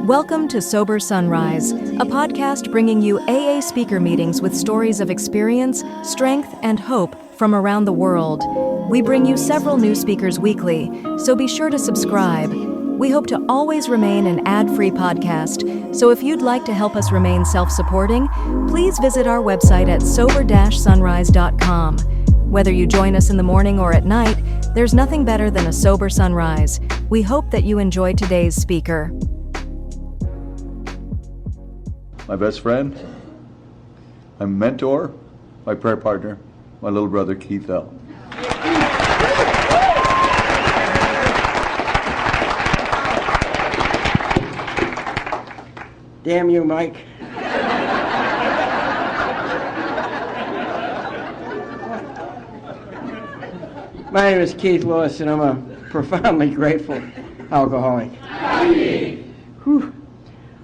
Welcome to Sober Sunrise, a podcast bringing you AA speaker meetings with stories of experience, strength, and hope from around the world. We bring you several new speakers weekly, so be sure to subscribe. We hope to always remain an ad-free podcast, so if you'd like to help us remain self-supporting, please visit our website at sober-sunrise.com. Whether you join us in the morning or at night, there's nothing better than a sober sunrise. We hope that you enjoy today's speaker. My best friend, my mentor, my prayer partner, my little brother Keith L. Damn you, Mike. My name is Keith Lewis, and I'm a profoundly grateful alcoholic. Whew.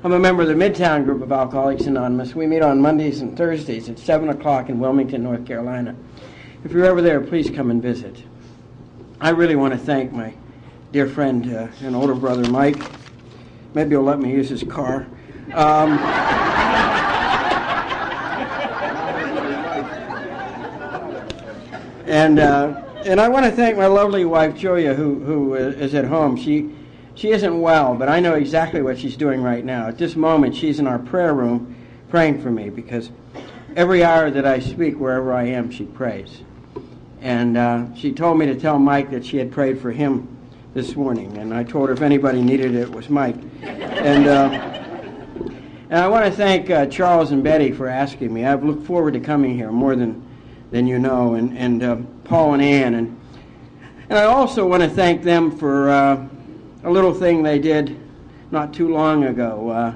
I'm a member of the Midtown group of Alcoholics Anonymous. We meet on Mondays and Thursdays at 7 o'clock in Wilmington, North Carolina. If you're ever there, please come and visit. I really want to thank my dear friend and older brother, Mike. Maybe he'll let me use his car. And I want to thank my lovely wife, Julia, who is at home. She isn't well, but I know exactly what she's doing right now. At this moment, she's in our prayer room praying for me, because every hour that I speak, wherever I am, she prays. And she told me to tell Mike that she had prayed for him this morning, and I told her if anybody needed it, it was Mike. And I want to thank Charles and Betty for asking me. I've looked forward to coming here more than you know, and Paul and Ann. And I also want to thank them for a little thing they did not too long ago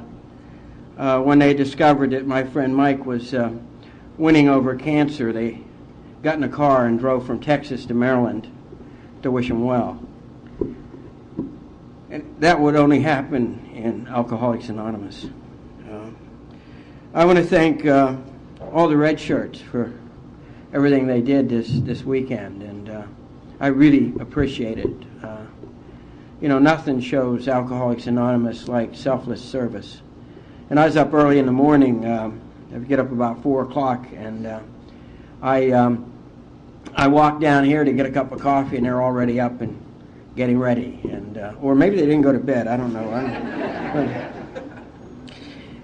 when they discovered that my friend Mike was winning over cancer. They got in a car and drove from Texas to Maryland to wish him well. And that would only happen in Alcoholics Anonymous. I want to thank all the red shirts for everything they did this weekend, and I really appreciate it. Nothing shows Alcoholics Anonymous like selfless service. And I was up early in the morning. I would get up about 4 o'clock, and I walked down here to get a cup of coffee, and they're already up and getting ready. And or maybe they didn't go to bed. I don't know.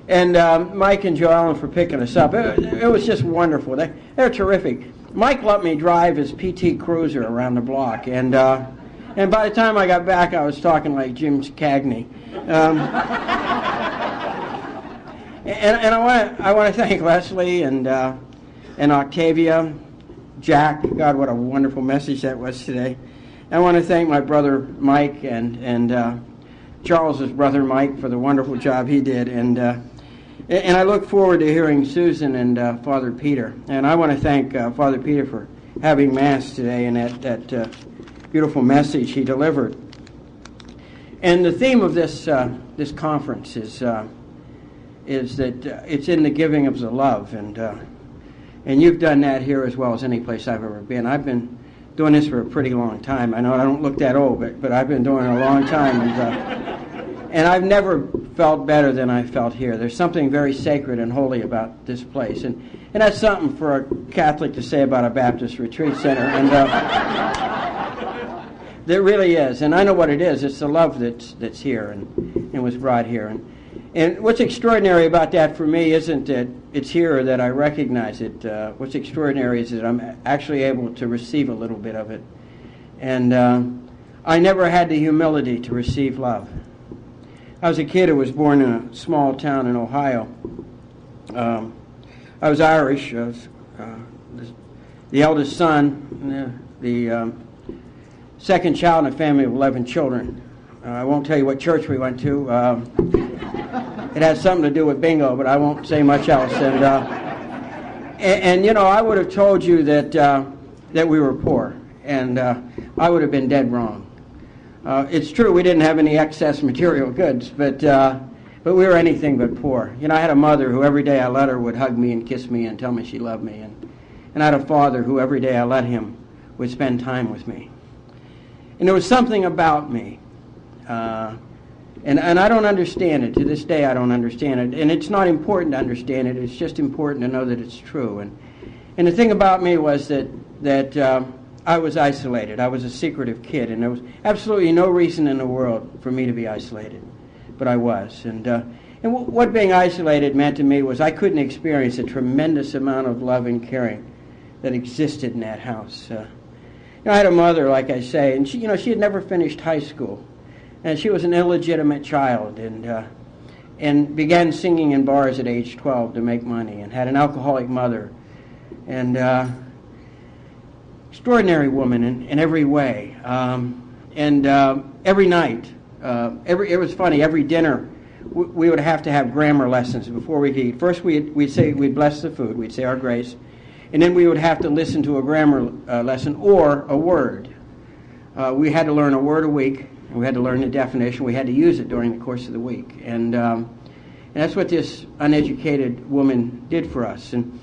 And Mike and Joe Allen for picking us up. It was just wonderful. They're terrific. Mike let me drive his PT Cruiser around the block, and by the time I got back, I was talking like Jim Cagney. And I want to thank Leslie and Octavia, Jack. God, what a wonderful message that was today. I want to thank my brother Mike and Charles's brother Mike for the wonderful job he did, and I look forward to hearing Susan and Father Peter. And I want to thank Father Peter for having Mass today and that beautiful message he delivered. And the theme of this conference is that it's in the giving of the love, and you've done that here as well as any place I've ever been. I've been doing this for a pretty long time. I know I don't look that old, but I've been doing it a long time, and I've never felt better than I felt here. There's something very sacred and holy about this place, and that's something for a Catholic to say about a Baptist retreat center, and there really is. And I know what it is. It's the love that's here and was brought here. And what's extraordinary about that for me isn't that it's here or that I recognize it. What's extraordinary is that I'm actually able to receive a little bit of it. And I never had the humility to receive love. I was a kid who was born in a small town in Ohio. I was Irish. I was the eldest son, the second child in a family of 11 children. I won't tell you what church we went to. It has something to do with bingo, but I won't say much else. And I would have told you that we were poor, and I would have been dead wrong. It's true we didn't have any excess material goods, but we were anything but poor. I had a mother who every day I let her would hug me and kiss me and tell me she loved me, and I had a father who every day I let him would spend time with me. And there was something about me. And And I don't understand it. To this day, I don't understand it. And it's not important to understand it. It's just important to know that it's true. And the thing about me was that I was isolated. I was a secretive kid, and there was absolutely no reason in the world for me to be isolated. But I was. And what being isolated meant to me was I couldn't experience a tremendous amount of love and caring that existed in that house. I had a mother, like I say, and she had never finished high school. And she was an illegitimate child, and began singing in bars at age 12 to make money, and had an alcoholic mother, and extraordinary woman in every way. Every night, it was funny. Every dinner, we would have to have grammar lessons before we could eat. First, we'd bless the food. We'd say our grace, and then we would have to listen to a grammar lesson or a word. We had to learn a word a week. We had to learn the definition. We had to use it during the course of the week. And that's what this uneducated woman did for us. And,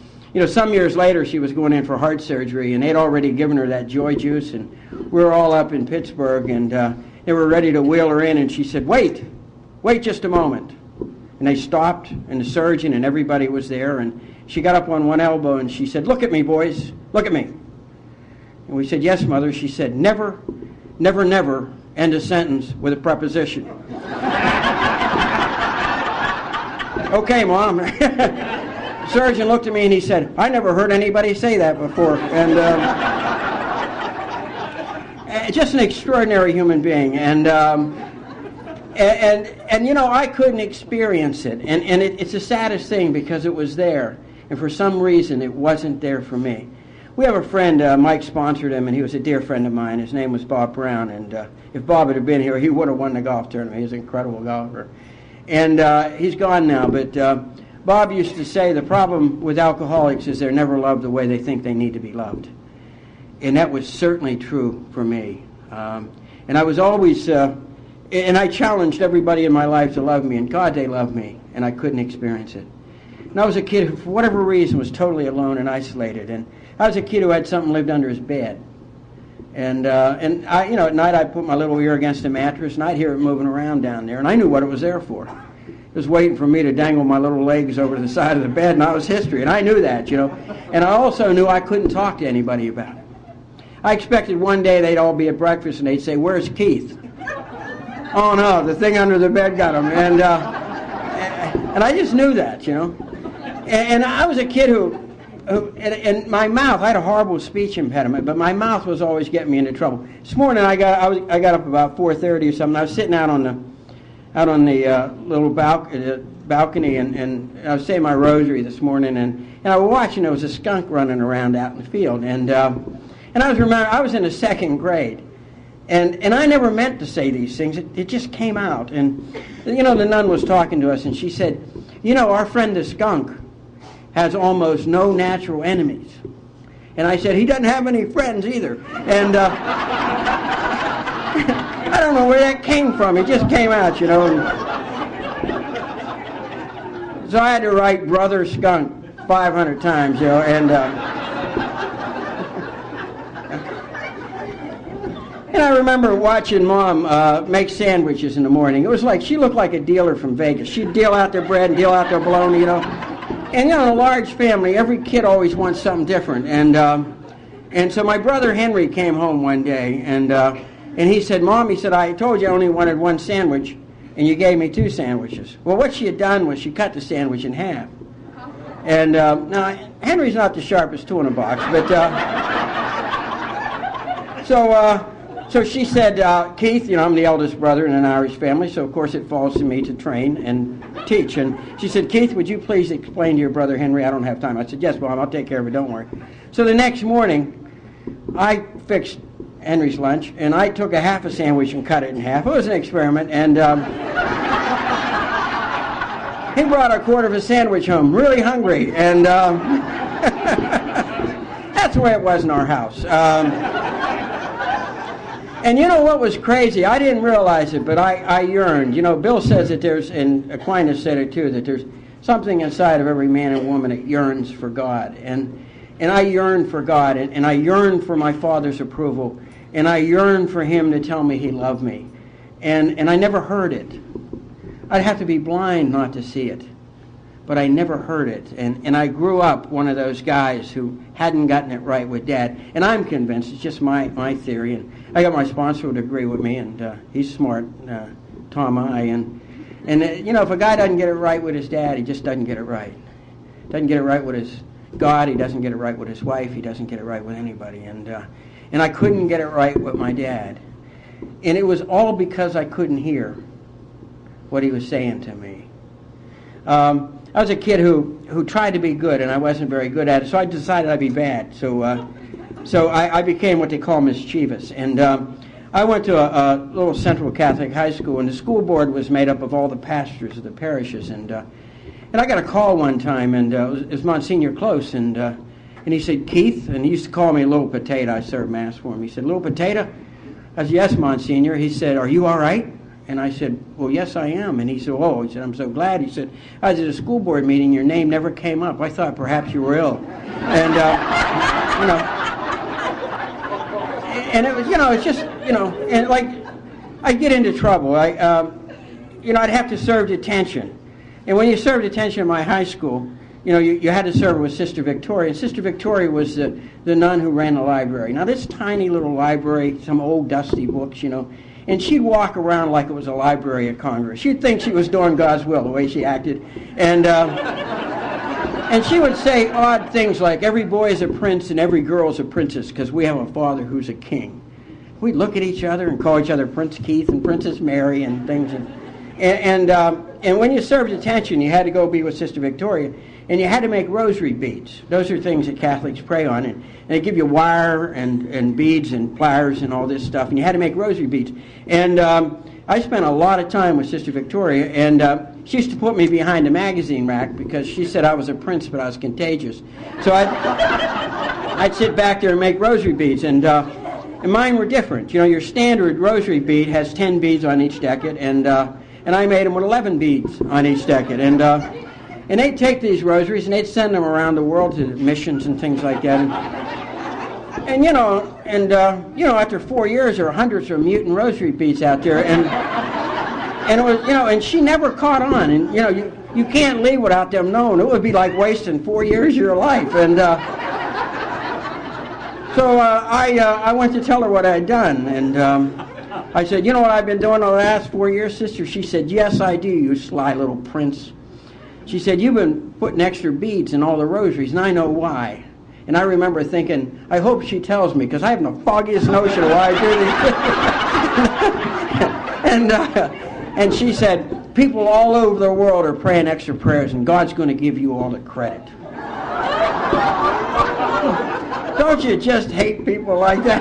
some years later, she was going in for heart surgery, and they'd already given her that joy juice. And we were all up in Pittsburgh, and they were ready to wheel her in. And she said, wait just a moment. And they stopped, and the surgeon and everybody was there. And she got up on one elbow, and she said, look at me, boys. Look at me. And we said, yes, Mother. She said, never, never, never end a sentence with a preposition. Okay, Mom. The surgeon looked at me and he said, I never heard anybody say that before. And just an extraordinary human being. And I couldn't experience it. And it's the saddest thing because it was there. And for some reason, it wasn't there for me. We have a friend, Mike sponsored him, and he was a dear friend of mine. His name was Bob Brown, and if Bob had been here, he would have won the golf tournament. He was an incredible golfer. And he's gone now, but Bob used to say the problem with alcoholics is they're never loved the way they think they need to be loved. And that was certainly true for me. And I was always, and I challenged everybody in my life to love me, and God, they loved me, and I couldn't experience it. And I was a kid who, for whatever reason, was totally alone and isolated, and I was a kid who had something lived under his bed. And I, at night I'd put my little ear against the mattress, and I'd hear it moving around down there, and I knew what it was there for. It was waiting for me to dangle my little legs over to the side of the bed, and I was history, and I knew that, And I also knew I couldn't talk to anybody about it. I expected one day they'd all be at breakfast, and they'd say, where's Keith? Oh, no, the thing under the bed got him. And I just knew that, And I was a kid who and my mouth, I had a horrible speech impediment, but my mouth was always getting me into trouble. This morning I got up about 4:30 or something. I was sitting out on the little balcony, and I was saying my rosary this morning, and I was watching. There was a skunk running around out in the field, and I was in the second grade, and I never meant to say these things. It just came out, and the nun was talking to us, and she said, our friend the skunk has almost no natural enemies. And I said, he doesn't have any friends either. And I don't know where that came from. It just came out, So I had to write Brother Skunk 500 times, and I remember watching Mom make sandwiches in the morning. It was like she looked like a dealer from Vegas. She'd deal out their bread and deal out their bologna, And in a large family, every kid always wants something different. And so my brother Henry came home one day, and he said, Mom, he said, I told you I only wanted one sandwich, and you gave me 2 sandwiches. Well, what she had done was she cut the sandwich in half. And now, Henry's not the sharpest tool in the box, but so she said, Keith, I'm the eldest brother in an Irish family, so of course it falls to me to train and teach. And she said, Keith, would you please explain to your brother Henry? I don't have time. I said, yes, Mom, I'll take care of it, don't worry. So the next morning, I fixed Henry's lunch, and I took a half a sandwich and cut it in half. It was an experiment, and he brought a quarter of a sandwich home, really hungry, and that's the way it was in our house. And what was crazy? I didn't realize it, but I yearned. Bill says that there's, and Aquinas said it too, that there's something inside of every man and woman that yearns for God. And I yearned for God, and I yearned for my Father's approval, and I yearned for Him to tell me He loved me. And I never heard it. I'd have to be blind not to see it. But I never heard it. And I grew up one of those guys who hadn't gotten it right with Dad. And I'm convinced, it's just my theory. And I got my sponsor to agree with me, and he's smart, Tom I. And if a guy doesn't get it right with his dad, he just doesn't get it right. Doesn't get it right with his God, he doesn't get it right with his wife, he doesn't get it right with anybody. And I couldn't get it right with my dad. And it was all because I couldn't hear what he was saying to me. I was a kid who tried to be good, and I wasn't very good at it, so I decided I'd be bad. So I became what they call mischievous. And I went to a little Central Catholic high school, and the school board was made up of all the pastors of the parishes. And I got a call one time, and it was Monsignor Close, and he said, "Keith," and he used to call me Little Potato. I served Mass for him. He said, "Little Potato?" I said, "Yes, Monsignor." He said, "Are you all right?" And I said, "Well, yes, I am." And he said, "Oh," he said, "I'm so glad." He said, "I was at a school board meeting. Your name never came up. I thought perhaps you were ill." And, and it was, it's just, and like, I'd get into trouble. I'd have to serve detention. And when you served detention in my high school, you had to serve with Sister Victoria. And Sister Victoria was the nun who ran the library. Now, this tiny little library, some old dusty books, and she'd walk around like it was a Library of Congress. She'd think she was doing God's will, the way she acted. And she would say odd things like, "Every boy is a prince and every girl is a princess because we have a father who's a king." We'd look at each other and call each other Prince Keith and Princess Mary and things. And when you served detention, you had to go be with Sister Victoria, and you had to make rosary beads. Those are things that Catholics pray on, and they give you wire and beads and pliers and all this stuff, and you had to make rosary beads. And I spent a lot of time with Sister Victoria, and she used to put me behind a magazine rack because she said I was a prince, but I was contagious. So I'd sit back there and make rosary beads, and mine were different. Your standard rosary bead has 10 beads on each decade, and I made them with 11 beads on each decade. And they'd take these rosaries and they'd send them around the world to missions and things like that. And after 4 years, there were hundreds of mutant rosary beads out there, and it was, and she never caught on. And you can't leave without them knowing. It would be like wasting 4 years of your life. And so I went to tell her what I'd done, and I said, "You know what I've been doing the last 4 years, sister?" She said, "Yes, I do, you sly little prince." She said, "You've been putting extra beads in all the rosaries, and I know why." And I remember thinking, I hope she tells me, because I haven't the foggiest notion of why I do these. And she said, "People all over the world are praying extra prayers, and God's going to give you all the credit." Don't you just hate people like that?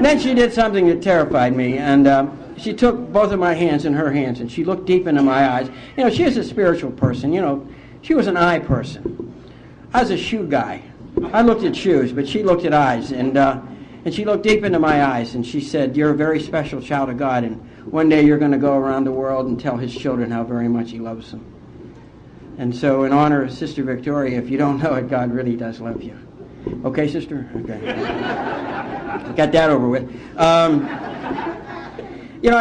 Then she did something that terrified me, and she took both of my hands in her hands, and she looked deep into my eyes. She was a spiritual person. She was an eye person. I was a shoe guy. I looked at shoes, but she looked at eyes, and she looked deep into my eyes, and she said, "You're a very special child of God, and one day you're going to go around the world and tell His children how very much He loves them." And so, in honor of Sister Victoria, if you don't know it, God really does love you. Okay, sister? Okay. Got that over with. I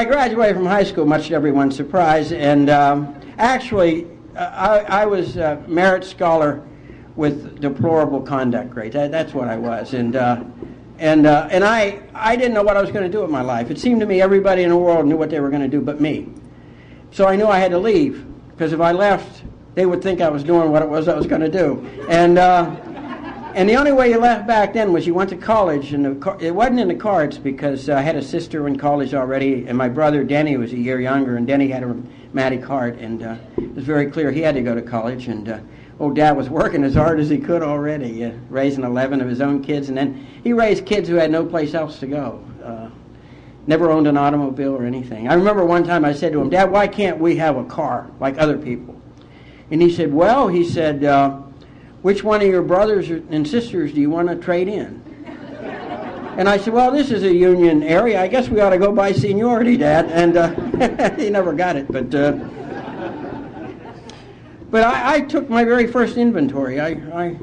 graduated from high school, much to everyone's surprise, and actually, I was a merit scholar with deplorable conduct grades. That's what I was, and I didn't know what I was going to do with my life. It seemed to me everybody in the world knew what they were going to do but me. So I knew I had to leave, because if I left, they would think I was doing what it was I was going to do. And the only way you left back then was you went to college, and it wasn't in the cards because I had a sister in college already, and my brother Denny was a year younger, and Denny had a rheumatic heart, and it was very clear he had to go to college, and old Dad was working as hard as he could already, raising 11 of his own kids, and then he raised kids who had no place else to go. Never owned an automobile or anything. I remember one time I said to him, "Dad, why can't we have a car like other people?" And he said, "Well," he said, "which one of your brothers and sisters do you want to trade in?" And I said, "Well, this is a union area. I guess we ought to go by seniority, Dad." And he never got it. But I took my very first inventory. I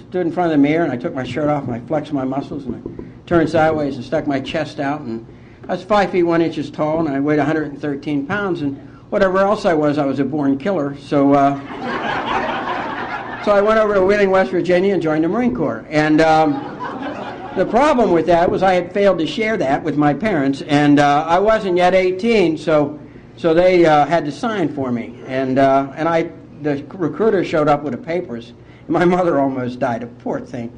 stood in front of the mirror, and I took my shirt off, and I flexed my muscles, and I turned sideways and stuck my chest out, and I was 5 feet 1 inches tall, and I weighed 113 pounds, and whatever else I was a born killer. So so I went over to Wheeling, West Virginia, and joined the Marine Corps. And the problem with that was I had failed to share that with my parents, and I wasn't yet 18, so they had to sign for me. And the recruiter showed up with the papers, and my mother almost died, a poor thing.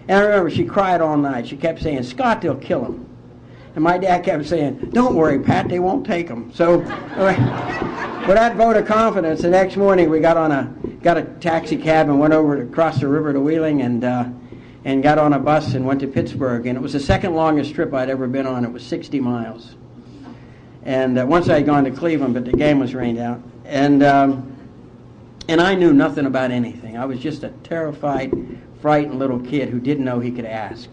And I remember she cried all night. She kept saying, "Scott, they'll kill him." And my dad kept saying, "Don't worry, Pat, they won't take him." So with that vote of confidence, the next morning we got a taxi cab and went over across the river to Wheeling, and got on a bus and went to Pittsburgh. And it was the second longest trip I'd ever been on. It was 60 miles. And once I had gone to Cleveland, but the game was rained out. And I knew nothing about anything. I was just a terrified, frightened little kid who didn't know he could ask.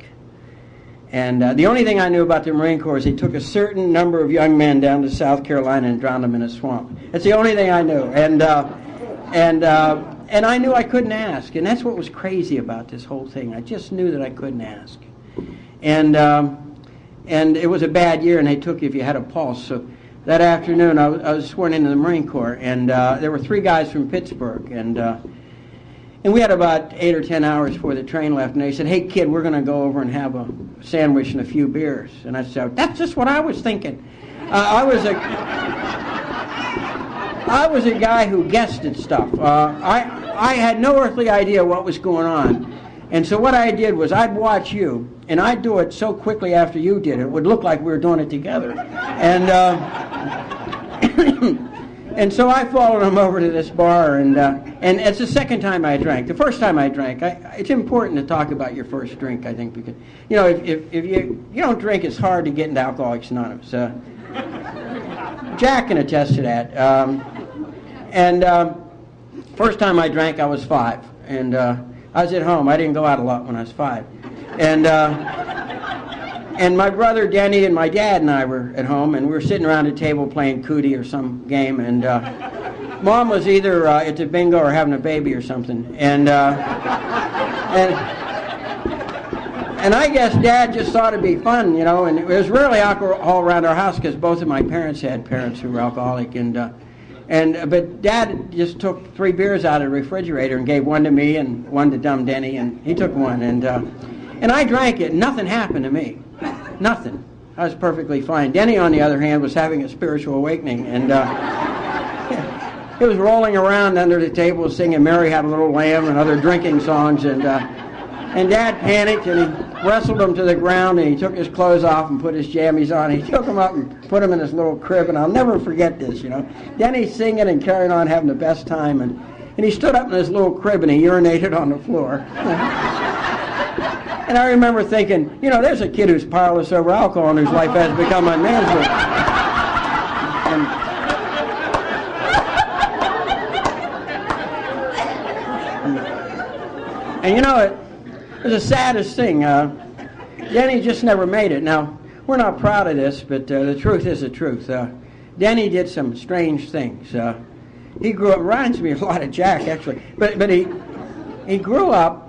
And the only thing I knew about the Marine Corps is they took a certain number of young men down to South Carolina and drowned them in a swamp. That's the only thing I knew. And I knew I couldn't ask. And that's what was crazy about this whole thing. I just knew that I couldn't ask. And it was a bad year, and they took you if you had a pulse. So that afternoon, I was sworn into the Marine Corps, and there were 3 guys from Pittsburgh, and we had about 8 or 10 hours before the train left, and they said, "Hey, kid, we're going to go over and have a sandwich and a few beers." And I said, "That's just what I was thinking." I was a guy who guessed at stuff. I had no earthly idea what was going on. And so what I did was I'd watch you, and I'd do it so quickly after you did it, it would look like we were doing it together. And and so I followed him over to this bar, and it's the second time I drank. The first time I drank, it's important to talk about your first drink, I think, because, you know, if you don't drink, it's hard to get into Alcoholics Anonymous. Jack can attest to that. First time I drank, I was 5, and I was at home. I didn't go out a lot when I was 5. And my brother Denny and my dad and I were at home, and we were sitting around a table playing cootie or some game, and Mom was either at the bingo or having a baby or something. And I guess Dad just thought it'd be fun, you know, and it was rarely alcohol around our house because both of my parents had parents who were alcoholic, but Dad just took 3 beers out of the refrigerator and gave one to me and one to dumb Denny, and he took one, and I drank it, and nothing happened to me. Nothing. I was perfectly fine. Denny, on the other hand, was having a spiritual awakening, and he was rolling around under the table singing "Mary Had a Little Lamb" and other drinking songs, and Dad panicked, and he wrestled him to the ground, and he took his clothes off and put his jammies on. He took them up and put them in his little crib, and I'll never forget this, you know. Denny's singing and carrying on, having the best time, and he stood up in his little crib and he urinated on the floor. And I remember thinking, you know, there's a kid who's powerless over alcohol and whose life has become unmanageable. And you know, it was the saddest thing. Denny just never made it. Now, we're not proud of this, but the truth is the truth. Denny did some strange things. He grew up, reminds me a lot of Jack, actually. But he grew up,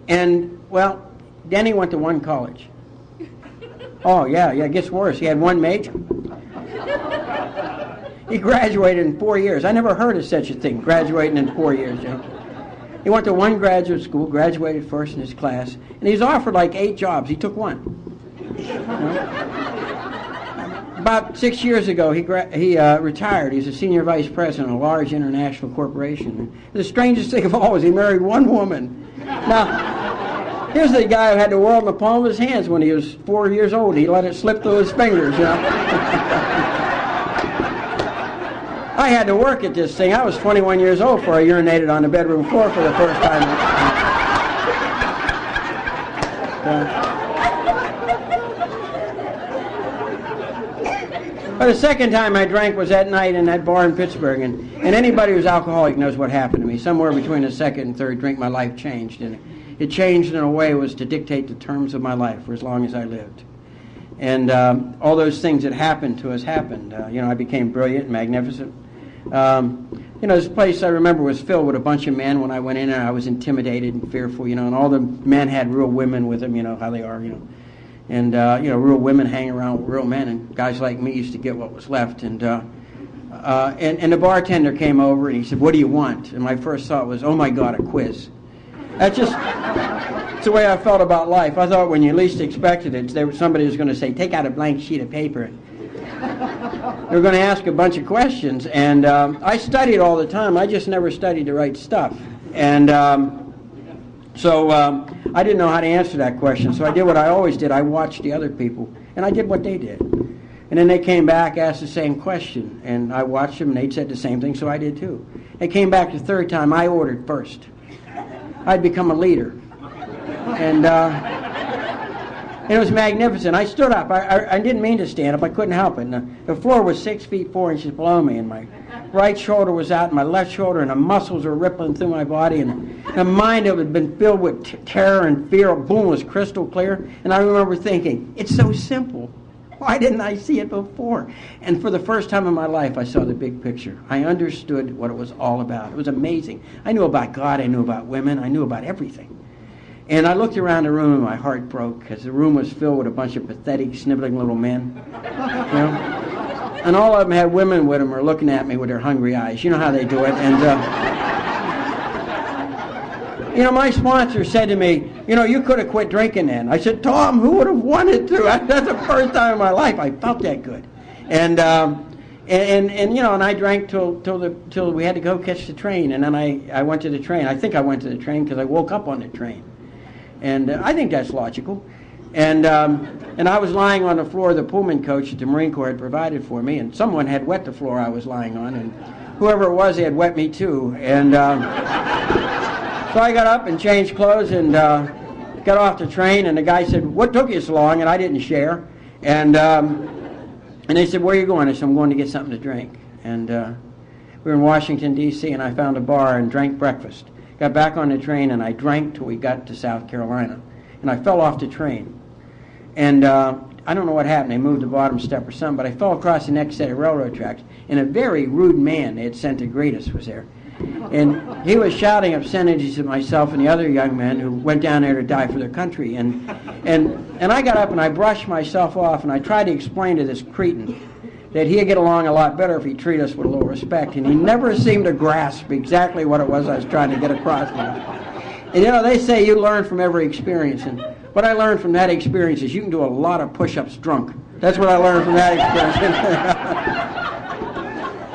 and, well, Denny went to one college. Oh, yeah, it gets worse. He had one major. He graduated in 4 years. I never heard of such a thing, graduating in 4 years, you know. He went to one graduate school, graduated first in his class, and he was offered like 8 jobs. He took one. You know? About 6 years ago, he retired. He was a senior vice president of a large international corporation. The strangest thing of all was he married one woman. Now, here's the guy who had the world in the palm of his hands when he was 4 years old. He let it slip through his fingers, you know. I had to work at this thing. I was 21 years old before I urinated on the bedroom floor for the first time. But the second time I drank was that night in that bar in Pittsburgh, and anybody who's alcoholic knows what happened to me. Somewhere between the second and third drink, my life changed, and it changed in a way that was to dictate the terms of my life for as long as I lived. And all those things that happened to us happened. You know, I became brilliant and magnificent. You know, this place I remember was filled with a bunch of men. When I went in there, I was intimidated and fearful, you know, and all the men had real women with them, you know, how they are, you know. And, real women hang around with real men, and guys like me used to get what was left. And the bartender came over, and he said, "What do you want?" And my first thought was, "Oh, my God, a quiz." That's the way I felt about life. I thought when you least expected it, somebody was going to say, "Take out a blank sheet of paper." They were going to ask a bunch of questions, and I studied all the time. I just never studied the right stuff. And so I didn't know how to answer that question. So I did what I always did. I watched the other people, and I did what they did. And then they came back, asked the same question, and I watched them, and they said the same thing, so I did too. They came back the third time. I ordered first. I'd become a leader. And it was magnificent. I stood up. I didn't mean to stand up. I couldn't help it. And the floor was 6 feet 4 inches below me, and my right shoulder was out, and my left shoulder, and the muscles were rippling through my body, and the mind that had been filled with terror and fear, boom, was crystal clear. And I remember thinking, it's so simple. Why didn't I see it before? And for the first time in my life, I saw the big picture. I understood what it was all about. It was amazing. I knew about God. I knew about women. I knew about everything. And I looked around the room and my heart broke because the room was filled with a bunch of pathetic, sniveling little men. And all of them had women with them or looking at me with their hungry eyes. You know how they do it. And, my sponsor said to me, you could have quit drinking then. I said, Tom, who would have wanted to? That's the first time in my life I felt that good. And I drank till we had to go catch the train. And then I went to the train. I think I went to the train because I woke up on the train. And I think that's logical. And I was lying on the floor of the Pullman coach that the Marine Corps had provided for me, and someone had wet the floor I was lying on, and whoever it was, they had wet me too. And so I got up and changed clothes and got off the train, and the guy said, "What took you so long?" And I didn't share. And they said, "Where are you going?" I said, "I'm going to get something to drink." And we were in Washington, D.C., and I found a bar and drank breakfast. Got back on the train, and I drank till we got to South Carolina. And I fell off the train. And I don't know what happened. They moved the bottom step or something, but I fell across the next set of railroad tracks, and a very rude man they had sent to greet us was there. And he was shouting obscenities at myself and the other young men who went down there to die for their country. And I got up and I brushed myself off, and I tried to explain to this cretin that he'd get along a lot better if he treated us with a little respect. And he never seemed to grasp exactly what it was I was trying to get across to him. And they say you learn from every experience. And what I learned from that experience is you can do a lot of push-ups drunk. That's what I learned from that experience.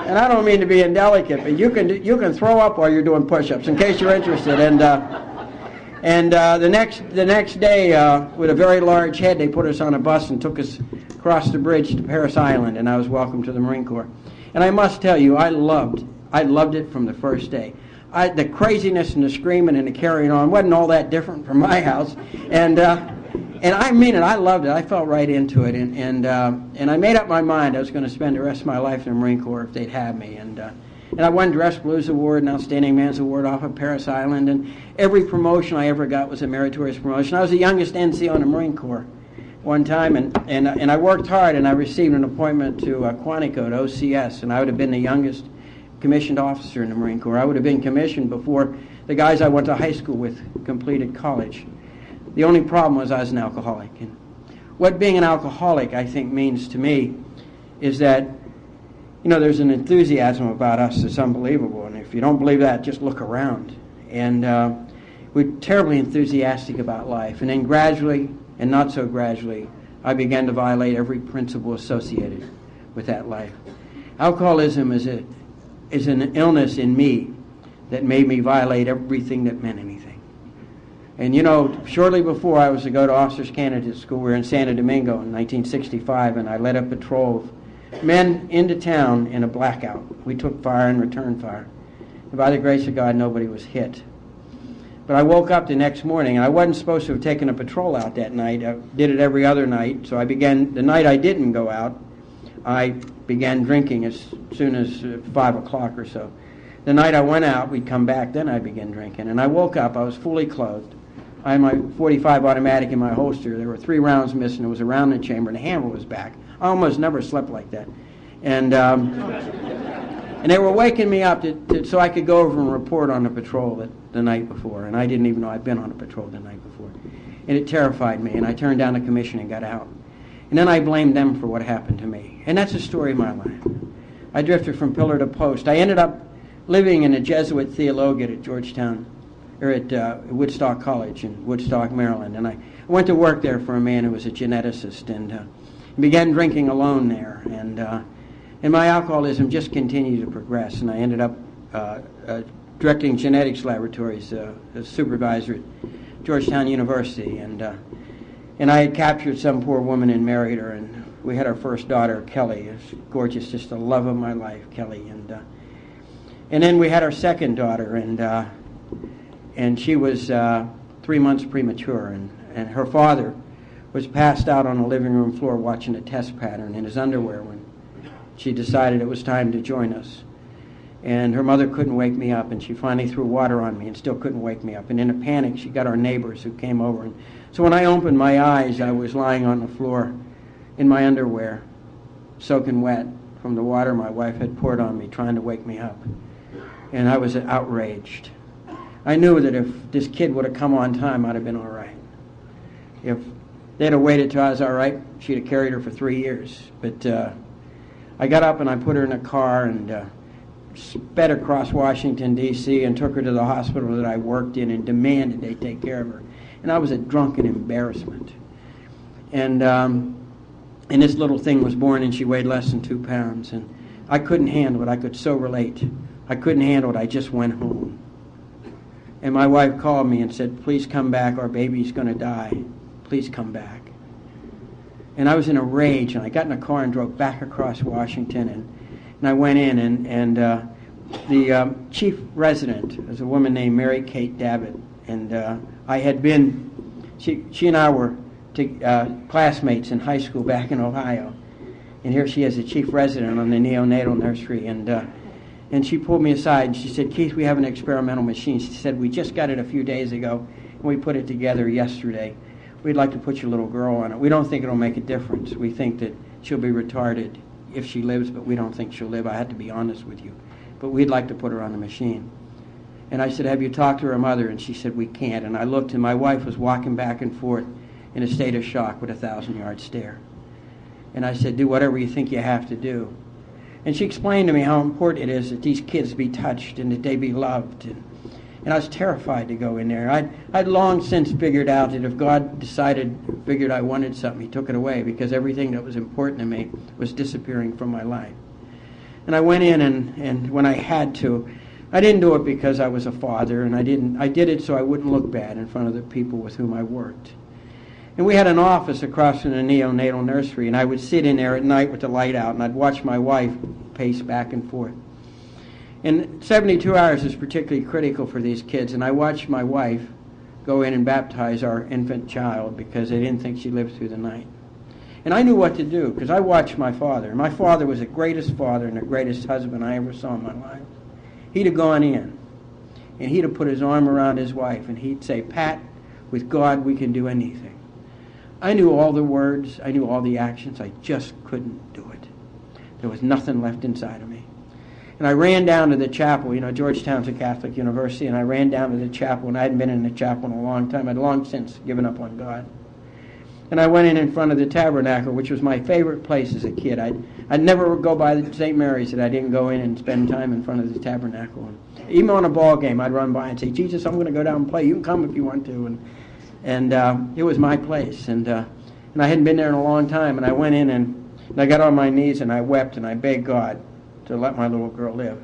And I don't mean to be indelicate, but you can throw up while you're doing push-ups in case you're interested. And the next day, with a very large head, they put us on a bus and took us across the bridge to Parris Island, and I was welcomed to the Marine Corps. And I must tell you, I loved it from the first day. The craziness and the screaming and the carrying on wasn't all that different from my house, and I mean it. I loved it. I fell right into it, and I made up my mind I was going to spend the rest of my life in the Marine Corps if they'd have me, and I won Dress Blues Award and Outstanding Man's Award off of Parris Island, and every promotion I ever got was a meritorious promotion. I was the youngest NCO in the Marine Corps one time, and I worked hard, and I received an appointment to Quantico, to OCS, and I would have been the youngest commissioned officer in the Marine Corps. I would have been commissioned before the guys I went to high school with completed college. The only problem was I was an alcoholic. And what being an alcoholic, I think, means to me is that, there's an enthusiasm about us that's unbelievable. And if you don't believe that, just look around. And we're terribly enthusiastic about life. And then gradually, and not so gradually, I began to violate every principle associated with that life. Alcoholism is an illness in me that made me violate everything that meant anything. And shortly before I was to go to Officers Candidate School, we were in Santo Domingo in 1965, and I led a patrol of men into town in a blackout. We took fire and returned fire. And by the grace of God, nobody was hit. But I woke up the next morning, and I wasn't supposed to have taken a patrol out that night. I did it every other night, so the night I didn't go out, I began drinking as soon as 5 o'clock or so. The night I went out, we'd come back, then I began drinking. And I woke up, I was fully clothed. I had my .45 automatic in my holster. There were 3 rounds missing. It was around the chamber, and the hammer was back. I almost never slept like that. And they were waking me up so I could go over and report on the patrol the night before. And I didn't even know I'd been on a patrol the night before. And it terrified me, and I turned down the commission and got out. And then I blamed them for what happened to me. And that's the story of my life. I drifted from pillar to post. I ended up living in a Jesuit theologiate at Georgetown, or at Woodstock College in Woodstock, Maryland. And I went to work there for a man who was a geneticist, and began drinking alone there. And my alcoholism just continued to progress, and I ended up directing genetics laboratories as supervisor at Georgetown University. And I had captured some poor woman and married her, and we had our first daughter, Kelly. It's gorgeous, just the love of my life, Kelly. And then we had our second daughter, and she was 3 months premature, and her father was passed out on the living room floor watching a test pattern in his underwear when she decided it was time to join us. And her mother couldn't wake me up, and she finally threw water on me and still couldn't wake me up. And in a panic, she got our neighbors who came over. And so when I opened my eyes, I was lying on the floor in my underwear, soaking wet from the water my wife had poured on me, trying to wake me up. And I was outraged. I knew that if this kid would have come on time, I'd have been all right. If they'd have waited till I was all right, she'd have carried her for 3 years. But I got up and I put her in a car and sped across Washington, D.C., and took her to the hospital that I worked in and demanded they take care of her. And I was a drunken embarrassment. And this little thing was born, and she weighed less than 2 pounds. And I couldn't handle it. I could so relate. I couldn't handle it. I just went home. And my wife called me and said, "Please come back. Our baby's going to die. Please come back." And I was in a rage, and I got in a car and drove back across Washington, and I went in, and the chief resident was a woman named Mary Kate Davitt, and I had been, she and I were classmates in high school back in Ohio, and here she is, the chief resident on the neonatal nursery, and she pulled me aside and she said, "Keith, we have an experimental machine." She said, "We just got it a few days ago, and we put it together yesterday. We'd like to put your little girl on it. We don't think it'll make a difference. We think that she'll be retarded if she lives, but we don't think she'll live. I had to be honest with you. But we'd like to put her on the machine." And I said, "Have you talked to her mother?" And she said, "We can't." And I looked, and my wife was walking back and forth in a state of shock with a 1,000-yard stare. And I said, "Do whatever you think you have to do." And she explained to me how important it is that these kids be touched and that they be loved. And I was terrified to go in there. I'd long since figured out that if God figured I wanted something, he took it away, because everything that was important to me was disappearing from my life. And I went in, and when I had to, I didn't do it because I was a father, and I did it so I wouldn't look bad in front of the people with whom I worked. And we had an office across from the neonatal nursery, and I would sit in there at night with the light out, and I'd watch my wife pace back and forth. And 72 hours is particularly critical for these kids, and I watched my wife go in and baptize our infant child because they didn't think she lived through the night. And I knew what to do because I watched my father. My father was the greatest father and the greatest husband I ever saw in my life. He'd have gone in, and he'd have put his arm around his wife, and he'd say, "Pat, with God we can do anything." I knew all the words, I knew all the actions, I just couldn't do it. There was nothing left inside of me. And I ran down to the chapel. Georgetown's a Catholic university, and I ran down to the chapel, and I hadn't been in the chapel in a long time. I'd long since given up on God. And I went in front of the tabernacle, which was my favorite place as a kid. I'd never go by the St. Mary's that I didn't go in and spend time in front of the tabernacle. And even on a ball game, I'd run by and say, "Jesus, I'm going to go down and play. You can come if you want to." And it was my place. And I hadn't been there in a long time. And I went in and I got on my knees and I wept and I begged God to let my little girl live.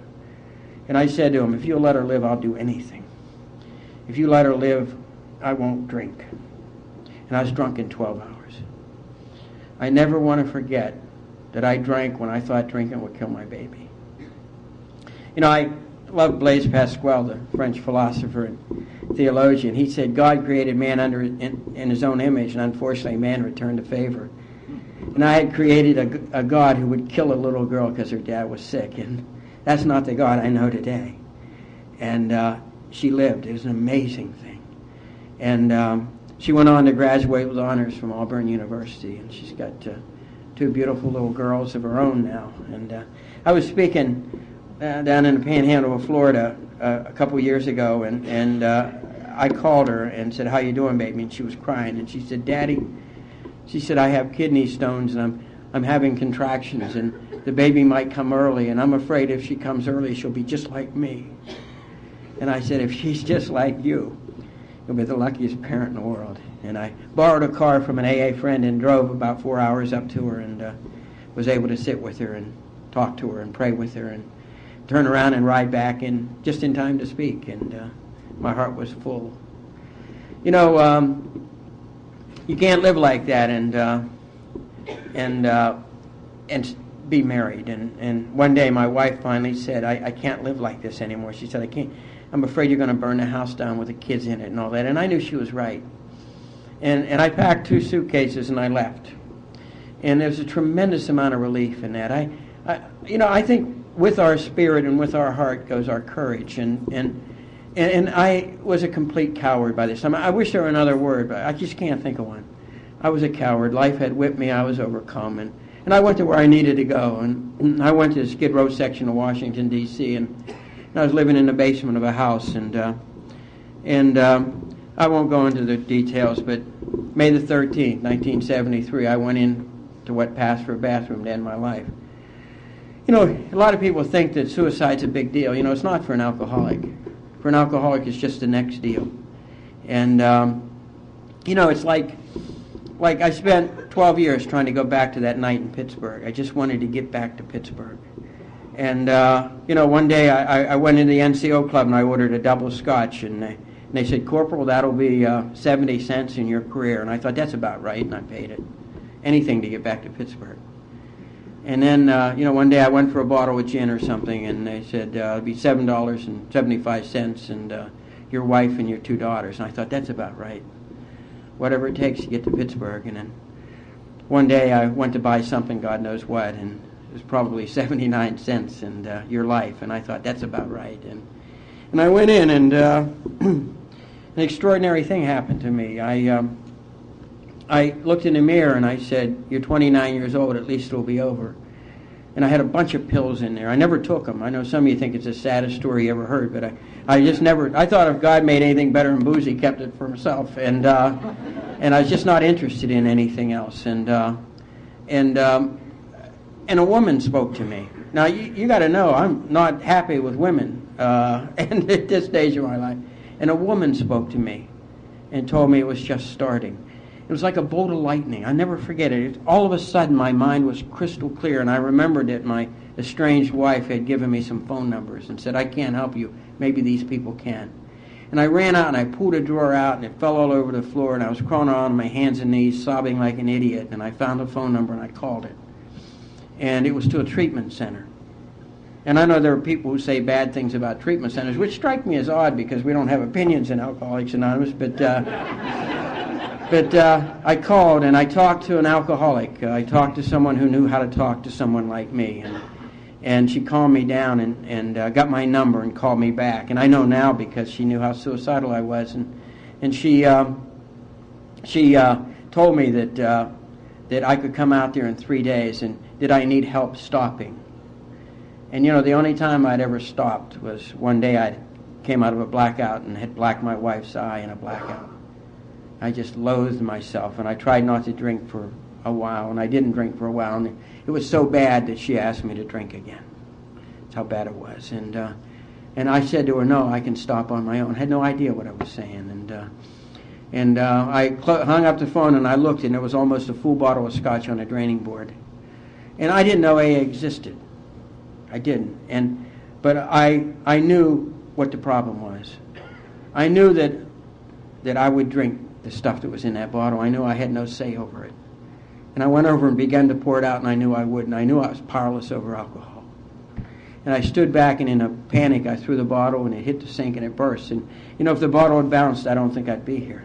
And I said to him, "If you'll let her live, I'll do anything. If you let her live, I won't drink." And I was drunk in 12 hours. I never want to forget that I drank when I thought drinking would kill my baby. I love Blaise Pascal, the French philosopher and theologian. He said, "God created man in his own image, and unfortunately man returned the favor." And I had created a God who would kill a little girl because her dad was sick, and that's not the God I know today. And she lived. It was an amazing thing. And she went on to graduate with honors from Auburn University, and she's got two beautiful little girls of her own now. And I was speaking down in the Panhandle of Florida a couple years ago, and I called her and said, "How you doing, baby?" And she was crying, and she said, "Daddy," she said, "I have kidney stones, and I'm having contractions, and the baby might come early, and I'm afraid if she comes early, she'll be just like me." And I said, "If she's just like you, you'll be the luckiest parent in the world." And I borrowed a car from an AA friend and drove about 4 hours up to her, and was able to sit with her and talk to her and pray with her and turn around and ride back in just in time to speak. And my heart was full. You know, you can't live like that and be married. And one day my wife finally said, I can't live like this anymore. She said, I'm afraid you're going to burn the house down with the kids in it and all that. And I knew she was right. And I packed 2 suitcases and I left. And there's a tremendous amount of relief in that. I think with our spirit and with our heart goes our courage. And I was a complete coward by this time. I wish there were another word, but I just can't think of one. I was a coward. Life had whipped me. I was overcome. And I went to where I needed to go. And I went to the Skid Row section of Washington, D.C., and I was living in the basement of a house. And I won't go into the details, but May the 13th, 1973, I went in to what passed for a bathroom to end my life. You know, a lot of people think that suicide's a big deal. You know, it's not for an alcoholic. For an alcoholic, it's just the next deal. And, you know, it's like I spent 12 years trying to go back to that night in Pittsburgh. I just wanted to get back to Pittsburgh. And, you know, one day I went into the NCO club and I ordered a double scotch, and they said, "Corporal, that'll be 70 cents in your career." And I thought, that's about right, and I paid it. Anything to get back to Pittsburgh. And then, you know, one day I went for a bottle of gin or something, and they said, it'll be $7.75, and your wife and your 2 daughters. And I thought, that's about right. Whatever it takes to get to Pittsburgh. And then one day I went to buy something, God knows what, and it was probably 79 cents and your life. And I thought, that's about right. And I went in, and an extraordinary thing happened to me. I looked in the mirror and I said, "You're 29 years old, at least it'll be over." And I had a bunch of pills in there. I never took them. I know some of you think it's the saddest story you ever heard, but I just never, I thought if God made anything better than booze, he kept it for himself. And I was just not interested in anything else. And a woman spoke to me. Now, you got to know, I'm not happy with women and at this stage of my life. And a woman spoke to me and told me it was just starting. It was like a bolt of lightning. I never forget it. All of a sudden, my mind was crystal clear, and I remembered that my estranged wife had given me some phone numbers and said, "I can't help you. Maybe these people can." And I ran out, and I pulled a drawer out, and it fell all over the floor, and I was crawling on my hands and knees, sobbing like an idiot, and I found a phone number, and I called it. And it was to a treatment center. And I know there are people who say bad things about treatment centers, which strike me as odd because we don't have opinions in Alcoholics Anonymous, but I called and I talked to an alcoholic. I talked to someone who knew how to talk to someone like me. And she calmed me down and got my number and called me back. And I know now because she knew how suicidal I was. And she told me that I could come out there in 3 days and did I need help stopping. And, you know, the only time I'd ever stopped was one day I came out of a blackout and had blacked my wife's eye in a blackout. I just loathed myself, and I tried not to drink for a while, and I didn't drink for a while, and it was so bad that she asked me to drink again. That's how bad it was. And I said to her, "No, I can stop on my own." I had no idea what I was saying. I hung up the phone, and I looked, and there was almost a full bottle of scotch on a draining board. And I didn't know AA existed. I didn't. But I knew what the problem was. I knew that I would drink the stuff that was in that bottle. I knew I had no say over it. And I went over and began to pour it out, and I knew I would, and I knew I was powerless over alcohol. And I stood back, and in a panic, I threw the bottle, and it hit the sink, and it burst. And, you know, if the bottle had bounced, I don't think I'd be here.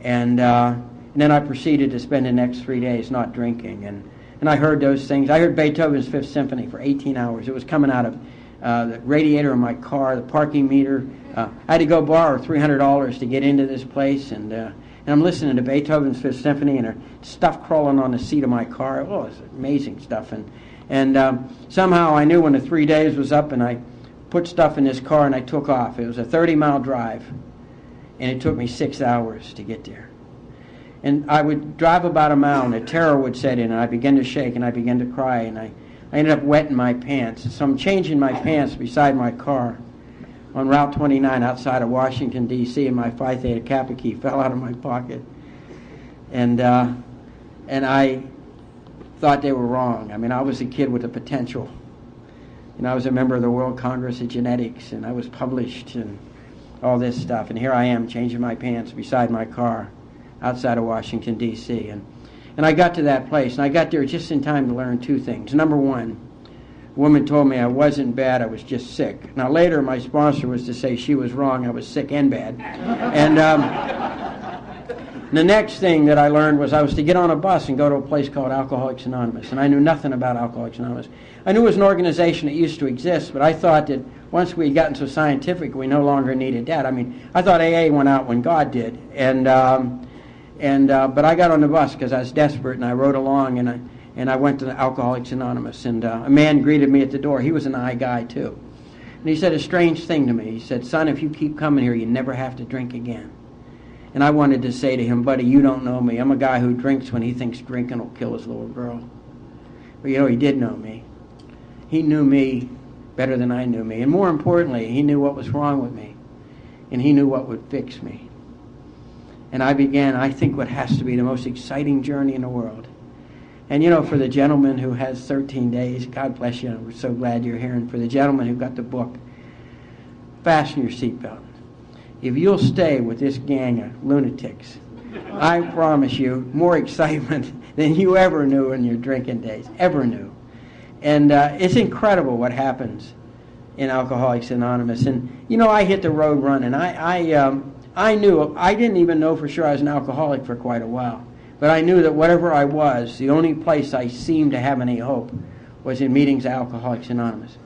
And then I proceeded to spend the next 3 days not drinking. And I heard those things. I heard Beethoven's Fifth Symphony for 18 hours. It was coming out of the radiator of my car, the parking meter. I had to go borrow $300 to get into this place, and I'm listening to Beethoven's Fifth Symphony, and there's stuff crawling on the seat of my car. Oh, it's amazing stuff. And somehow I knew when the 3 days was up, and I put stuff in this car, and I took off. It was a 30-mile drive, and it took me 6 hours to get there. And I would drive about a mile, and a terror would set in, and I began to shake, and I began to cry, and I ended up wetting my pants. So I'm changing my pants beside my car on Route 29 outside of Washington, D.C., and my Phi Theta Kappa key fell out of my pocket. And I thought they were wrong. I mean, I was a kid with a potential. I was a member of the World Congress of Genetics, and I was published and all this stuff. And here I am changing my pants beside my car outside of Washington, D.C. And I got to that place, and I got there just in time to learn two things. Number one, a woman told me I wasn't bad, I was just sick. Now later, my sponsor was to say she was wrong, I was sick and bad. And the next thing that I learned was I was to get on a bus and go to a place called Alcoholics Anonymous, and I knew nothing about Alcoholics Anonymous. I knew it was an organization that used to exist, but I thought that once we had gotten so scientific, we no longer needed that. I mean, I thought AA went out when God did, but I got on the bus because I was desperate, and I rode along, and I went to Alcoholics Anonymous, and a man greeted me at the door. He was an I guy too, and he said a strange thing to me. He said, "Son, if you keep coming here, you never have to drink again." And I wanted to say to him, "Buddy, you don't know me. I'm a guy who drinks when he thinks drinking will kill his little girl." But he did know me. He knew me better than I knew me. And more importantly, he knew what was wrong with me. And he knew what would fix me. And I began, I think, what has to be the most exciting journey in the world. And for the gentleman who has 13 days, God bless you, we're so glad you're here. And for the gentleman who got the book, fasten your seatbelt. If you'll stay with this gang of lunatics, I promise you more excitement than you ever knew in your drinking days, ever knew. And it's incredible what happens in Alcoholics Anonymous. And, I hit the road running. I knew, I didn't even know for sure I was an alcoholic for quite a while. But I knew that whatever I was, the only place I seemed to have any hope was in meetings at Alcoholics Anonymous.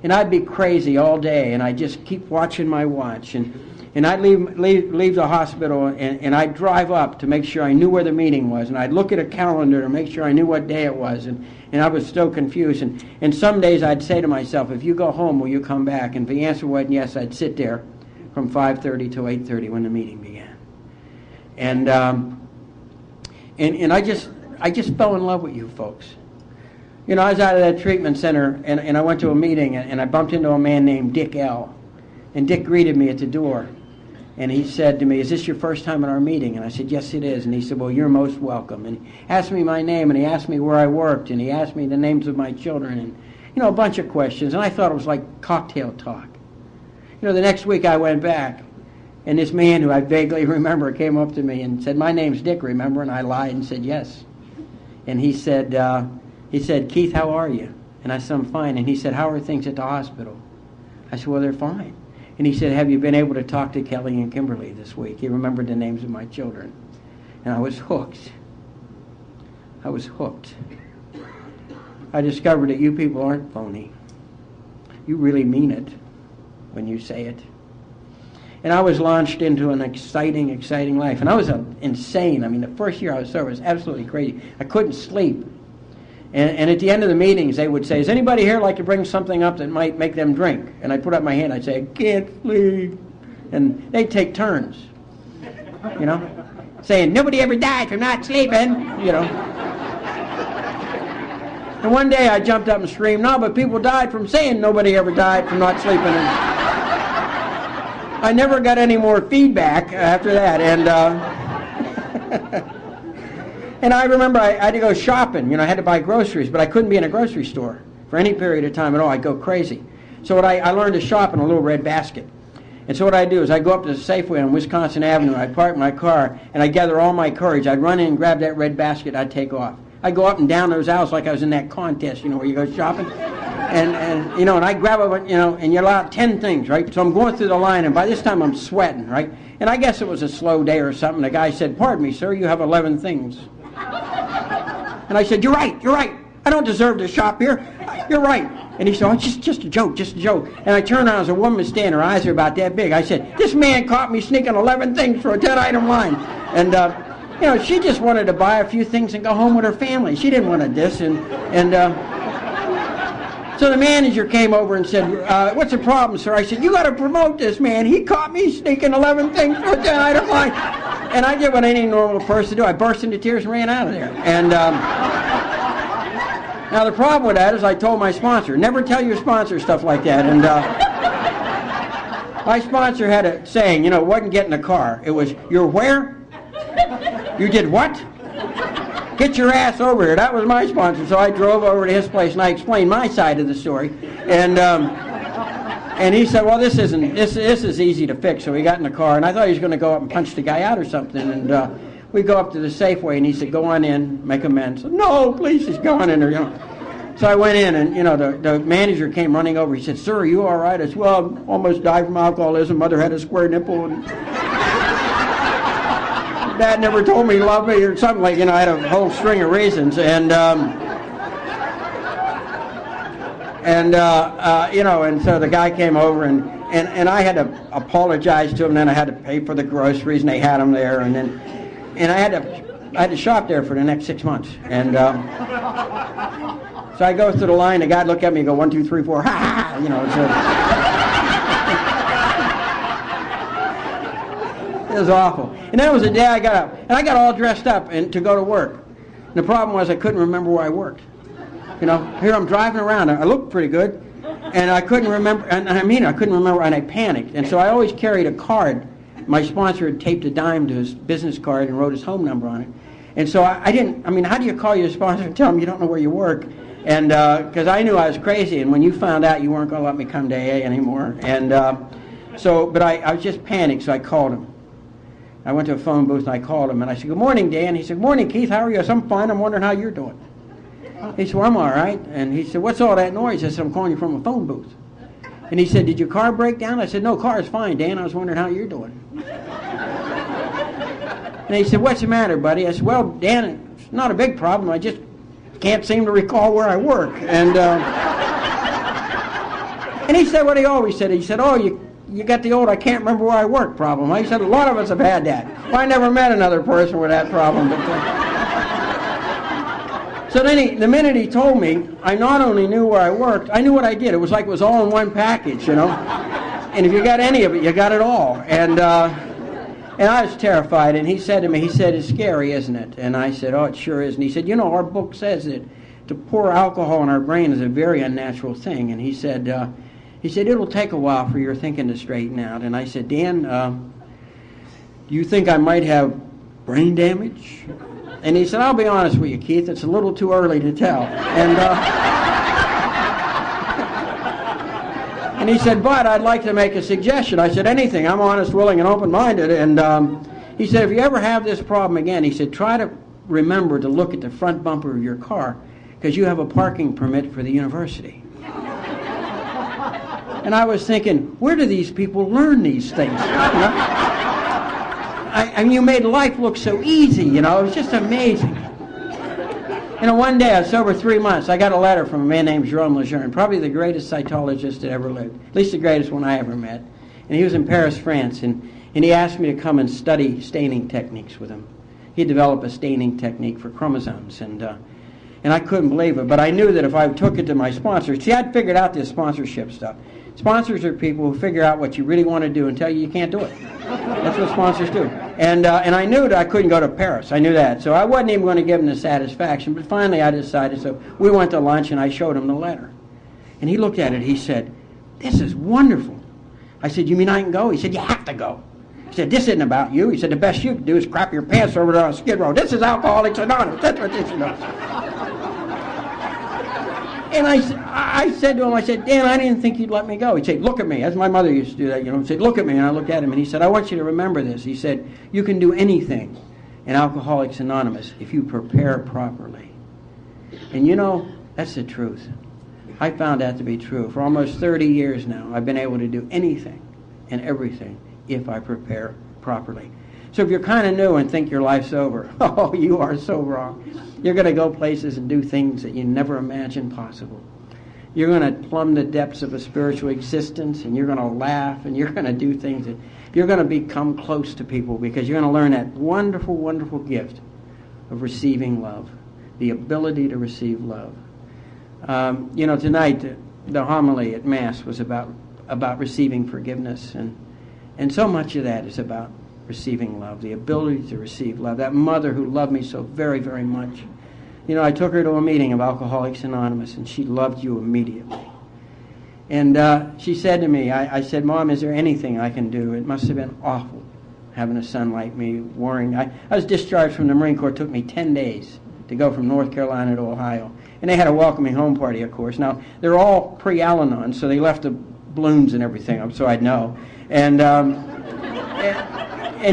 And I'd be crazy all day, and I'd just keep watching my watch. And I'd leave the hospital, and I'd drive up to make sure I knew where the meeting was. And I'd look at a calendar to make sure I knew what day it was. And I was so confused. And some days I'd say to myself, if you go home, will you come back? And if the answer wasn't yes, I'd sit there from 5:30 to 8:30 when the meeting began. And I just fell in love with you folks. I was out of that treatment center, and I went to a meeting, and I bumped into a man named Dick L. And Dick greeted me at the door. And he said to me, "Is this your first time at our meeting?" And I said, "Yes, it is." And he said, "Well, you're most welcome." And he asked me my name, and he asked me where I worked, and he asked me the names of my children, and, a bunch of questions. And I thought it was like cocktail talk. The next week I went back, and this man who I vaguely remember came up to me and said, "My name's Dick, remember?" And I lied and said, "Yes." And he said, "Keith, how are you?" And I said, "I'm fine." And he said, "How are things at the hospital?" I said, "Well, they're fine." And he said, "Have you been able to talk to Kelly and Kimberly this week?" He remembered the names of my children. And I was hooked. I was hooked. I discovered that you people aren't phony. You really mean it when you say it. And I was launched into an exciting, exciting life. And I was insane. I mean, the first year I was sober was absolutely crazy. I couldn't sleep. And at the end of the meetings, they would say, "Does anybody here like to bring something up that might make them drink?" And I'd put up my hand. I'd say, "I can't sleep." And they'd take turns, saying, "Nobody ever died from not sleeping," And one day I jumped up and screamed, "No, but people died from saying nobody ever died from not sleeping." And I never got any more feedback after that. And I remember I had to go shopping. I had to buy groceries, but I couldn't be in a grocery store for any period of time at all. I'd go crazy. So I learned to shop in a little red basket. And so what I'd do is I'd go up to the Safeway on Wisconsin Avenue, I'd park my car, and I'd gather all my courage. I'd run in and grab that red basket, I'd take off. I'd go up and down those aisles like I was in that contest, where you go shopping. And I'd grab it, and you're allowed 10 things, right? So I'm going through the line, and by this time I'm sweating, right? And I guess it was a slow day or something. The guy said, "Pardon me, sir, you have 11 things." And I said, You're right. I don't deserve to shop here. You're right." And he said, "Oh, it's just a joke. And I turned around, as a woman was standing, her eyes are about that big. I said, "This man caught me sneaking 11 things for a 10-item line." And, she just wanted to buy a few things and go home with her family. She didn't want to diss. So the manager came over and said, what's the problem, sir? I said, you got to promote this man. He caught me sneaking 11 things for a night of mine. And I did what any normal person do. I burst into tears and ran out of there. And now the problem with that is I told my sponsor, never tell your sponsor stuff like that. And my sponsor had a saying, it wasn't get in the car. It was, you're where? You did what? Get your ass over here. That was my sponsor. So I drove over to his place and I explained my side of the story. And he said, well, this is easy to fix. So we got in the car and I thought he was going to go up and punch the guy out or something. And we go up to the Safeway and he said, go on in, make amends. I said, no, please, just go on in there, So I went in and, the manager came running over. He said, sir, are you all right? I said, well, I almost died from alcoholism. Mother had a square nipple. And Dad never told me he loved me or something like, I had a whole string of reasons. And so the guy came over and I had to apologize to him. Then I had to pay for the groceries and they had them there. And I had to shop there for the next 6 months. And so I go through the line. The guy looked at me and go, 1, 2, 3, 4, ha ha, It was awful. And then it was a day I got up, and I got all dressed up to go to work. And the problem was I couldn't remember where I worked. Here I'm driving around. I looked pretty good, and I couldn't remember. And I couldn't remember, and I panicked. And so I always carried a card. My sponsor had taped a dime to his business card and wrote his home number on it. And so I didn't. How do you call your sponsor and tell them you don't know where you work? And because I knew I was crazy, and when you found out, you weren't going to let me come to AA anymore. And but I was just panicked, so I called him. I went to a phone booth and I called him and I said, good morning, Dan. He said, morning, Keith. How are you? I said, I'm fine. I'm wondering how you're doing. He said, well, I'm all right. And he said, what's all that noise? I said, I'm calling you from a phone booth. And he said, did your car break down? I said, no, car's fine, Dan. I was wondering how you're doing. And he said, what's the matter, buddy? I said, well, Dan, it's not a big problem. I just can't seem to recall where I work. And he said what he always said. He said, oh, you got the old I can't remember where I work problem. He said, a lot of us have had that. Well, I never met another person with that problem. So then the minute he told me, I not only knew where I worked, I knew what I did. It was like it was all in one package, And if you got any of it, you got it all. And I was terrified. And he said to me, it's scary, isn't it? And I said, oh, it sure is. And he said, our book says that to pour alcohol in our brain is a very unnatural thing. And he said, it'll take a while for your thinking to straighten out. And I said, Dan, do you think I might have brain damage? And he said, I'll be honest with you, Keith, it's a little too early to tell. And he said, but I'd like to make a suggestion. I said, anything. I'm honest, willing, and open-minded. And he said, if you ever have this problem again, he said, try to remember to look at the front bumper of your car because you have a parking permit for the university. And I was thinking, where do these people learn these things? You made life look so easy, it was just amazing. One day, I was sober 3 months, I got a letter from a man named Jerome Lejeune, probably the greatest cytologist that ever lived, at least the greatest one I ever met. And he was in Paris, France, and he asked me to come and study staining techniques with him. He developed a staining technique for chromosomes, and I couldn't believe it, but I knew that if I took it to my sponsors, see, I'd figured out this sponsorship stuff. Sponsors are people who figure out what you really want to do and tell you can't do it. That's what sponsors do. And I knew that I couldn't go to Paris. I knew that. So I wasn't even going to give him the satisfaction. But finally I decided. So we went to lunch and I showed him the letter. And he looked at it. He said, this is wonderful. I said, you mean I can go? He said, you have to go. He said, this isn't about you. He said, the best you can do is crap your pants over there on Skid Row. This is Alcoholics Anonymous. That's what this is about. And I said to him, I said, Dan, I didn't think you'd let me go. He'd say, look at me, as my mother used to do that, He'd say, look at me, and I looked at him, and he said, I want you to remember this. He said, you can do anything in Alcoholics Anonymous if you prepare properly. And that's the truth. I found that to be true. For almost 30 years now, I've been able to do anything and everything if I prepare properly. So if you're kind of new and think your life's over, oh, you are so wrong. You're going to go places and do things that you never imagined possible. You're going to plumb the depths of a spiritual existence, and you're going to laugh, and you're going to do things that you're going to become close to people because you're going to learn that wonderful, wonderful gift of receiving love, the ability to receive love. Tonight the homily at Mass was about receiving forgiveness, and so much of that is about receiving love, the ability to receive love. That mother who loved me so very, very much. You know, I took her to a meeting of Alcoholics Anonymous, and she loved you immediately. And she said to me, I said, Mom, is there anything I can do? It must have been awful having a son like me, worrying. I was discharged from the Marine Corps. It took me 10 days to go from North Carolina to Ohio. And they had a welcoming home party, of course. Now, they're all pre-Al-Anon, so they left the balloons and everything, so I'd know. And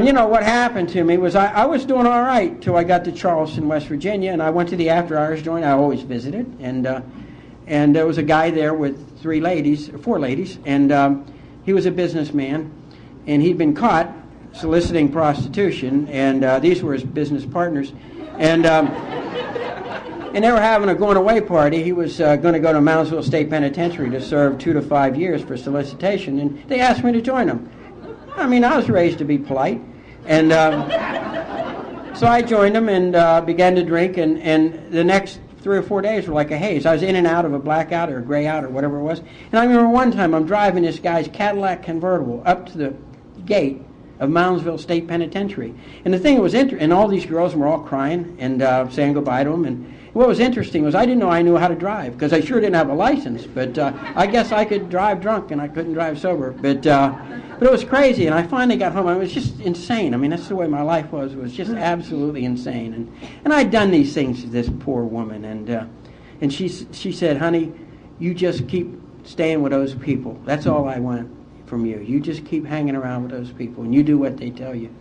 you know, what happened to me was I was doing all right till I got to Charleston, West Virginia, and I went to the after-hours joint. I always visited, and there was a guy there with 4 ladies, and he was a businessman, and he'd been caught soliciting prostitution, and these were his business partners, and they were having a going-away party. He was going to go to Moundsville State Penitentiary to serve 2 to 5 years for solicitation, and they asked me to join them. I mean, I was raised to be polite, and so I joined them and began to drink, and the next 3 or 4 days were like a haze. I was in and out of a blackout or a grayout or whatever it was, and I remember one time I'm driving this guy's Cadillac convertible up to the gate of Moundsville State Penitentiary, and the thing that was and all these girls were all crying and saying goodbye to him, and what was interesting was I didn't know I knew how to drive, because I sure didn't have a license, but I guess I could drive drunk and I couldn't drive sober, but it was crazy, and I finally got home. It was just insane. I mean, that's the way my life was. It was just absolutely insane, and I'd done these things to this poor woman, and she said, honey, you just keep staying with those people. That's all I want from you. You just keep hanging around with those people, and you do what they tell you.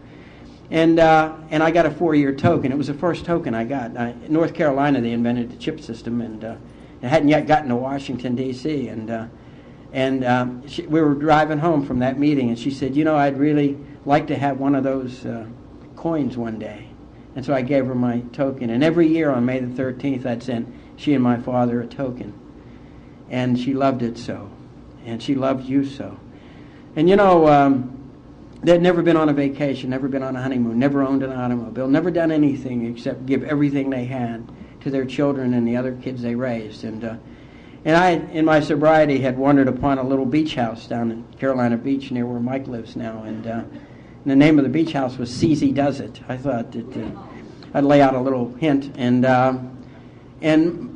And I got a 4-year token. It was the first token I got. In North Carolina, they invented the chip system, and it hadn't yet gotten to Washington, D.C., we were driving home from that meeting, and she said, you know, I'd really like to have one of those coins one day. And so I gave her my token. And every year on May the 13th, I'd send she and my father a token. And she loved it so. And she loved you so. And, you know, they'd never been on a vacation, never been on a honeymoon, never owned an automobile, never done anything except give everything they had to their children and the other kids they raised. And I, in my sobriety, had wandered upon a little beach house down in Carolina Beach near where Mike lives now. And the name of the beach house was CZ Does It. I thought that I'd lay out a little hint. And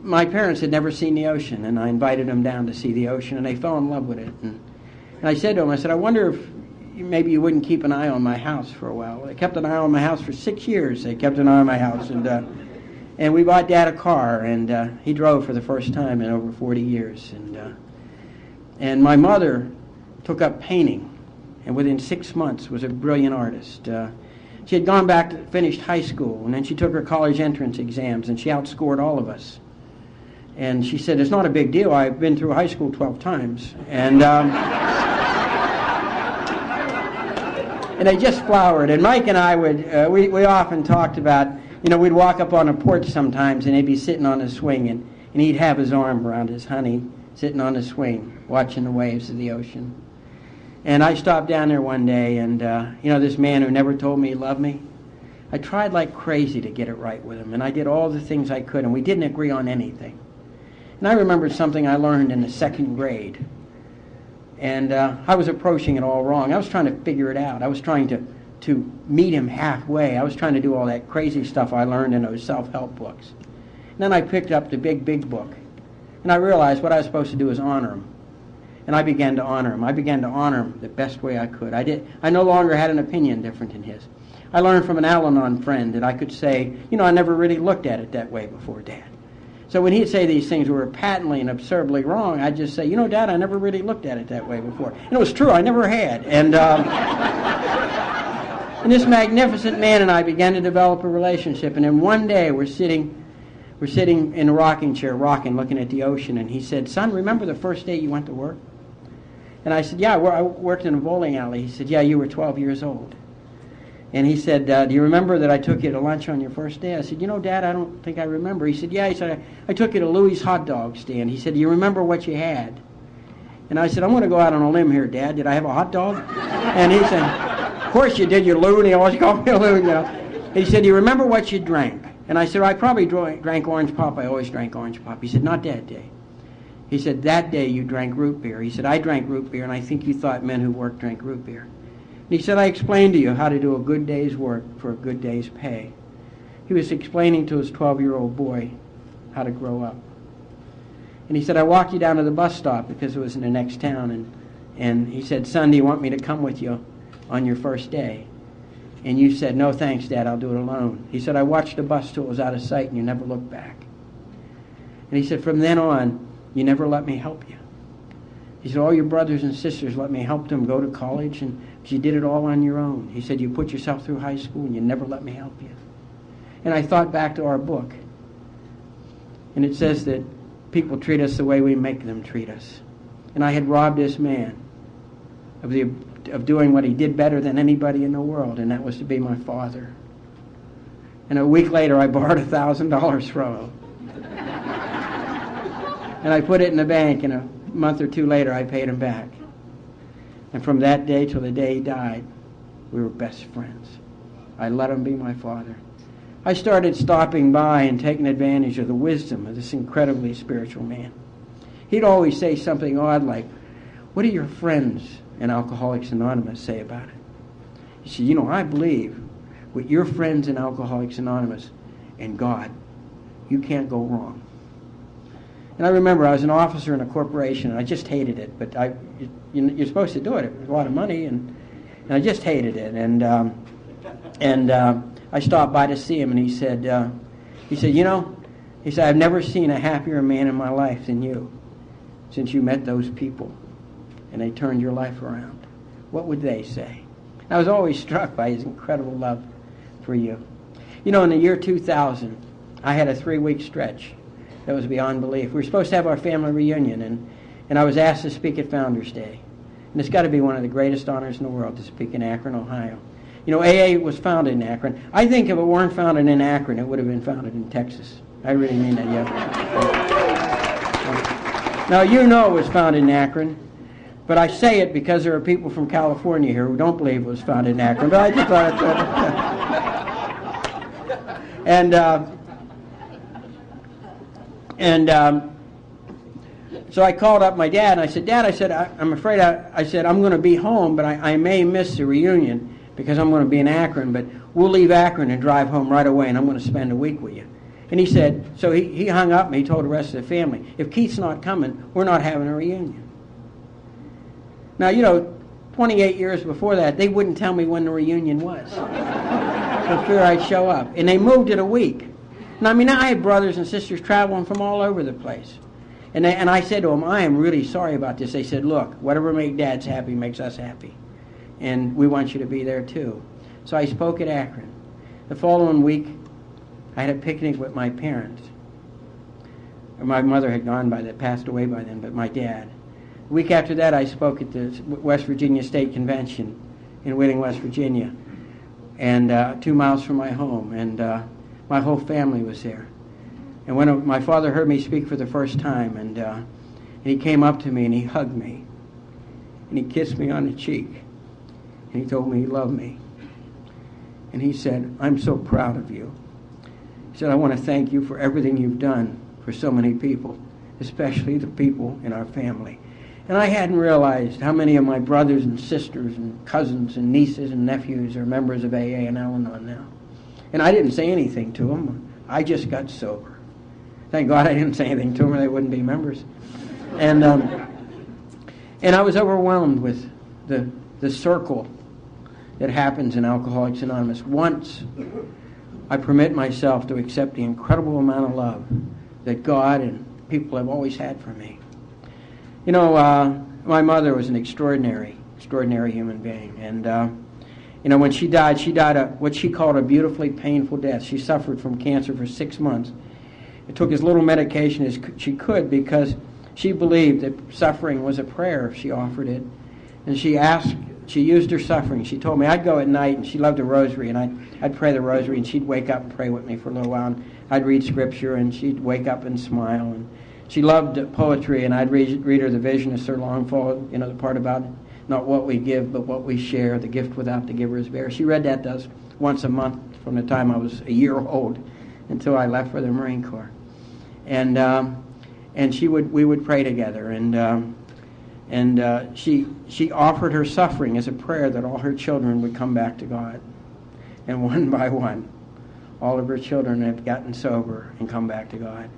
my parents had never seen the ocean, and I invited them down to see the ocean, and they fell in love with it. And I said to them, I said, I wonder if maybe you wouldn't keep an eye on my house for a while. They kept an eye on my house for 6 years. They kept an eye on my house, and we bought Dad a car, and he drove for the first time in over 40 years. And my mother took up painting, and within 6 months was a brilliant artist. She had gone back to finished high school, and then she took her college entrance exams, and she outscored all of us. And she said, it's not a big deal. I've been through high school 12 times. And and they just flowered. And Mike and I would, we often talked about, you know, we'd walk up on a porch sometimes, and he'd be sitting on a swing, and he'd have his arm around his honey, sitting on a swing, watching the waves of the ocean. And I stopped down there one day, and, you know, this man who never told me he loved me, I tried like crazy to get it right with him, and I did all the things I could, and we didn't agree on anything. And I remembered something I learned in the 2nd grade. And I was approaching it all wrong. I was trying to figure it out. I was trying to meet him halfway. I was trying to do all that crazy stuff I learned in those self-help books. And then I picked up the big book. And I realized what I was supposed to do was honor him. And I began to honor him. I began to honor him the best way I could. I no longer had an opinion different than his. I learned from an Al-Anon friend that I could say, you know, I never really looked at it that way before, Dad. So when he'd say these things were patently and absurdly wrong, I'd just say, you know, Dad, I never really looked at it that way before. And it was true, I never had. And this magnificent man and I began to develop a relationship. And then one day we're sitting in a rocking chair, looking at the ocean. And he said, son, remember the first day you went to work? And I said, yeah, I worked in a bowling alley. He said, yeah, you were 12 years old. And he said, do you remember that I took you to lunch on your first day? I said, you know, Dad, I don't think I remember. He said, yeah. He said, I took you to Louis' hot dog stand. He said, do you remember what you had? And I said, I'm going to go out on a limb here, Dad. Did I have a hot dog? And he said, of course you did, you loon. He always called me a loon, you know. And he said, do you remember what you drank? And I said, I probably drank orange pop. I always drank orange pop. He said, not that day. He said, that day you drank root beer. He said, I drank root beer, and I think you thought men who worked drank root beer. And he said, I explained to you how to do a good day's work for a good day's pay. He was explaining to his 12-year-old boy how to grow up. And he said, I walked you down to the bus stop because it was in the next town. And he said, son, do you want me to come with you on your first day? And you said, no thanks, Dad, I'll do it alone. He said, I watched the bus till it was out of sight and you never looked back. And he said, from then on, you never let me help you. He said, all your brothers and sisters let me help them go to college, and you did it all on your own. He said, you put yourself through high school and you never let me help you. And I thought back to our book, and it says that people treat us the way we make them treat us. And I had robbed this man of doing what he did better than anybody in the world, and that was to be my father. And a week later, I borrowed $1,000 from him. And I put it in the bank, and a month or two later, I paid him back. And from that day till the day he died, we were best friends. I let him be my father. I started stopping by and taking advantage of the wisdom of this incredibly spiritual man. He'd always say something odd like, what do your friends in Alcoholics Anonymous say about it? He said, you know, I believe with your friends in Alcoholics Anonymous and God, you can't go wrong. And I remember I was an officer in a corporation, and I just hated it. But you're supposed to do it. It was a lot of money, and I just hated it. And I stopped by to see him, and he said, you know, he said, I've never seen a happier man in my life than you since you met those people, and they turned your life around. What would they say? I was always struck by his incredible love for you. You know, in the year 2000, I had a 3-week stretch that was beyond belief. We were supposed to have our family reunion, and I was asked to speak at Founders Day. And it's got to be one of the greatest honors in the world to speak in Akron, Ohio. You know, AA was founded in Akron. I think if it weren't founded in Akron, it would have been founded in Texas. I really mean that, yeah. Now, you know it was founded in Akron, but I say it because there are people from California here who don't believe it was founded in Akron, but I just thought I'd so I called up my dad, and I said, Dad, I'm afraid I'm going to be home, but I may miss the reunion because I'm going to be in Akron, but we'll leave Akron and drive home right away, and I'm going to spend a week with you. And he said, so he hung up, and he told the rest of the family, if Keith's not coming, we're not having a reunion. Now, you know, 28 years before that, they wouldn't tell me when the reunion was for fear I'd show up. And they moved it a week. And I mean, I had brothers and sisters traveling from all over the place. And I said to them, I am really sorry about this. They said, look, whatever makes Dads happy makes us happy. And we want you to be there too. So I spoke at Akron. The following week, I had a picnic with my parents. My mother had passed away by then, but my dad. The week after that, I spoke at the West Virginia State Convention in Whitting, West Virginia, and 2 miles from my home. And my whole family was there. And when my father heard me speak for the first time, and he came up to me and he hugged me, and he kissed me on the cheek, and he told me he loved me. And he said, I'm so proud of you. He said, I want to thank you for everything you've done for so many people, especially the people in our family. And I hadn't realized how many of my brothers and sisters and cousins and nieces and nephews are members of AA and Al-Anon now. And I didn't say anything to them. I just got sober. Thank God I didn't say anything to them or they wouldn't be members. And I was overwhelmed with the circle that happens in Alcoholics Anonymous. Once I permit myself to accept the incredible amount of love that God and people have always had for me. You know, my mother was an extraordinary human being. And, you know, when she died what she called a beautifully painful death. She suffered from cancer for 6 months. It took as little medication as she could because she believed that suffering was a prayer if she offered it. And she used her suffering. She told me I'd go at night, and she loved the rosary, and I'd pray the rosary, and she'd wake up and pray with me for a little while. And I'd read scripture, and she'd wake up and smile. And she loved poetry, and I'd read her The Vision of Sir Longfellow, you know, the part about not what we give, but what we share, the gift without the giver is bare. She read that to us once a month from the time I was a year old until I left for the Marine Corps. And and we would pray together, and she offered her suffering as a prayer that all her children would come back to God. And one by one, all of her children have gotten sober and come back to God.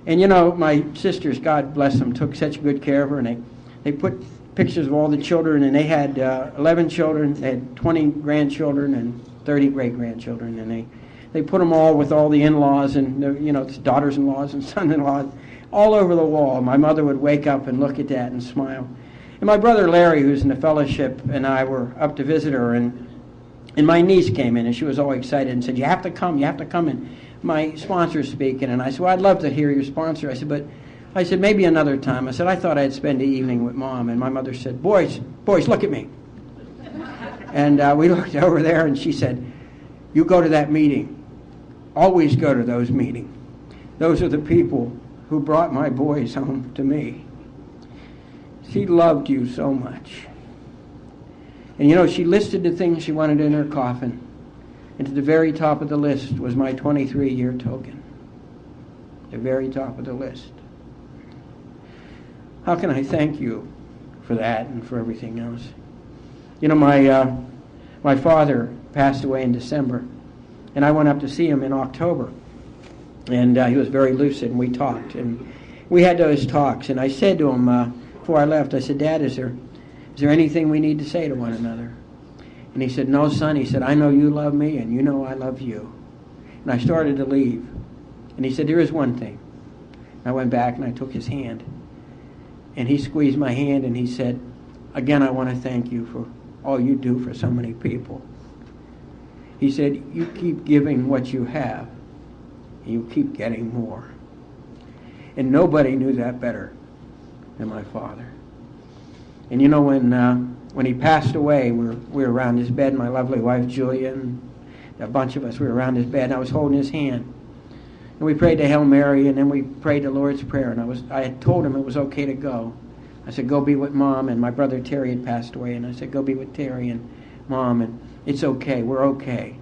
And you know, my sisters, God bless them, took such good care of her, and they put pictures of all the children, and they had 11 children, they had 20 grandchildren and 30 great-grandchildren, and they put them all with all the in-laws and daughters-in-laws and son-in-laws all over the wall. My mother would wake up and look at that and smile. And my brother Larry, who's in the fellowship, and I were up to visit her, and my niece came in, and she was all excited and said, you have to come, and my sponsor's speaking. And I said, well, I'd love to hear your sponsor. I said, maybe another time. I said, I thought I'd spend the evening with Mom. And my mother said, boys, look at me. And we looked over there, and she said, you go to that meeting. Always go to those meetings. Those are the people who brought my boys home to me. She loved you so much. And you know, she listed the things she wanted in her coffin. And to the very top of the list was my 23-year token. The very top of the list. How can I thank you for that and for everything else? You know, my father passed away in December, and I went up to see him in October. And he was very lucid, and we talked. And we had those talks, and I said to him before I left, I said, Dad, is there anything we need to say to one another? And he said, no, son. He said, I know you love me, and you know I love you. And I started to leave. And he said, there is one thing. And I went back, and I took his hand. And he squeezed my hand, and he said, again, I want to thank you for all you do for so many people. He said, you keep giving what you have, and you keep getting more. And nobody knew that better than my father. And you know, when he passed away, we were around his bed, my lovely wife Julia, and a bunch of us, we were around his bed, and I was holding his hand. And we prayed the Hail Mary, and then we prayed the Lord's Prayer, and I had told him it was okay to go. I said, go be with Mom, and my brother Terry had passed away, and I said, go be with Terry and Mom, and it's okay, we're okay.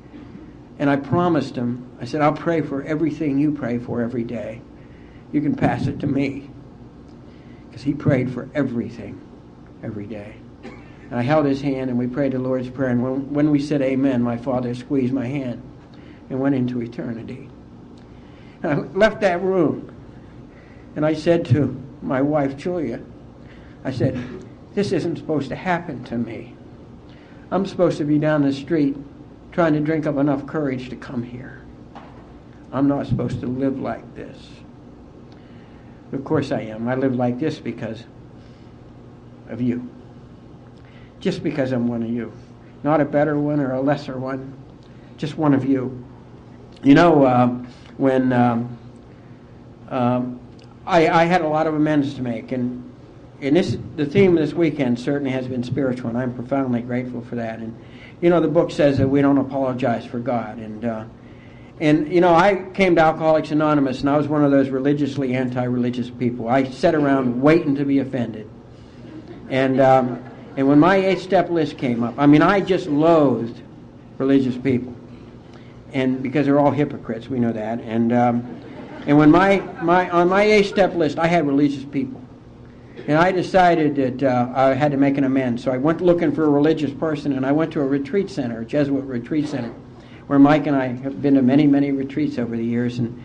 And I promised him, I said, I'll pray for everything you pray for every day. You can pass it to me. Because he prayed for everything every day. And I held his hand, and we prayed the Lord's Prayer, and when we said amen, my father squeezed my hand and went into eternity. And I left that room, and I said to my wife Julia, I said, this isn't supposed to happen to me. I'm supposed to be down the street trying to drink up enough courage to come here. I'm not supposed to live like this. Of course I am. I live like this because of you. Just because I'm one of you. Not a better one or a lesser one. Just one of you. You know, when I had a lot of amends to make, and the theme of this weekend certainly has been spiritual, and I'm profoundly grateful for that. And you know, the book says that we don't apologize for God, and you know, I came to Alcoholics Anonymous, and I was one of those religiously anti-religious people. I sat around waiting to be offended, and when my 8-step list came up, I mean, I just loathed religious people, and because they're all hypocrites, we know that. And when on my 8-step list, I had religious people. And I decided that I had to make an amends. So I went looking for a religious person, and I went to a retreat center, a Jesuit retreat center, where Mike and I have been to many, many retreats over the years. And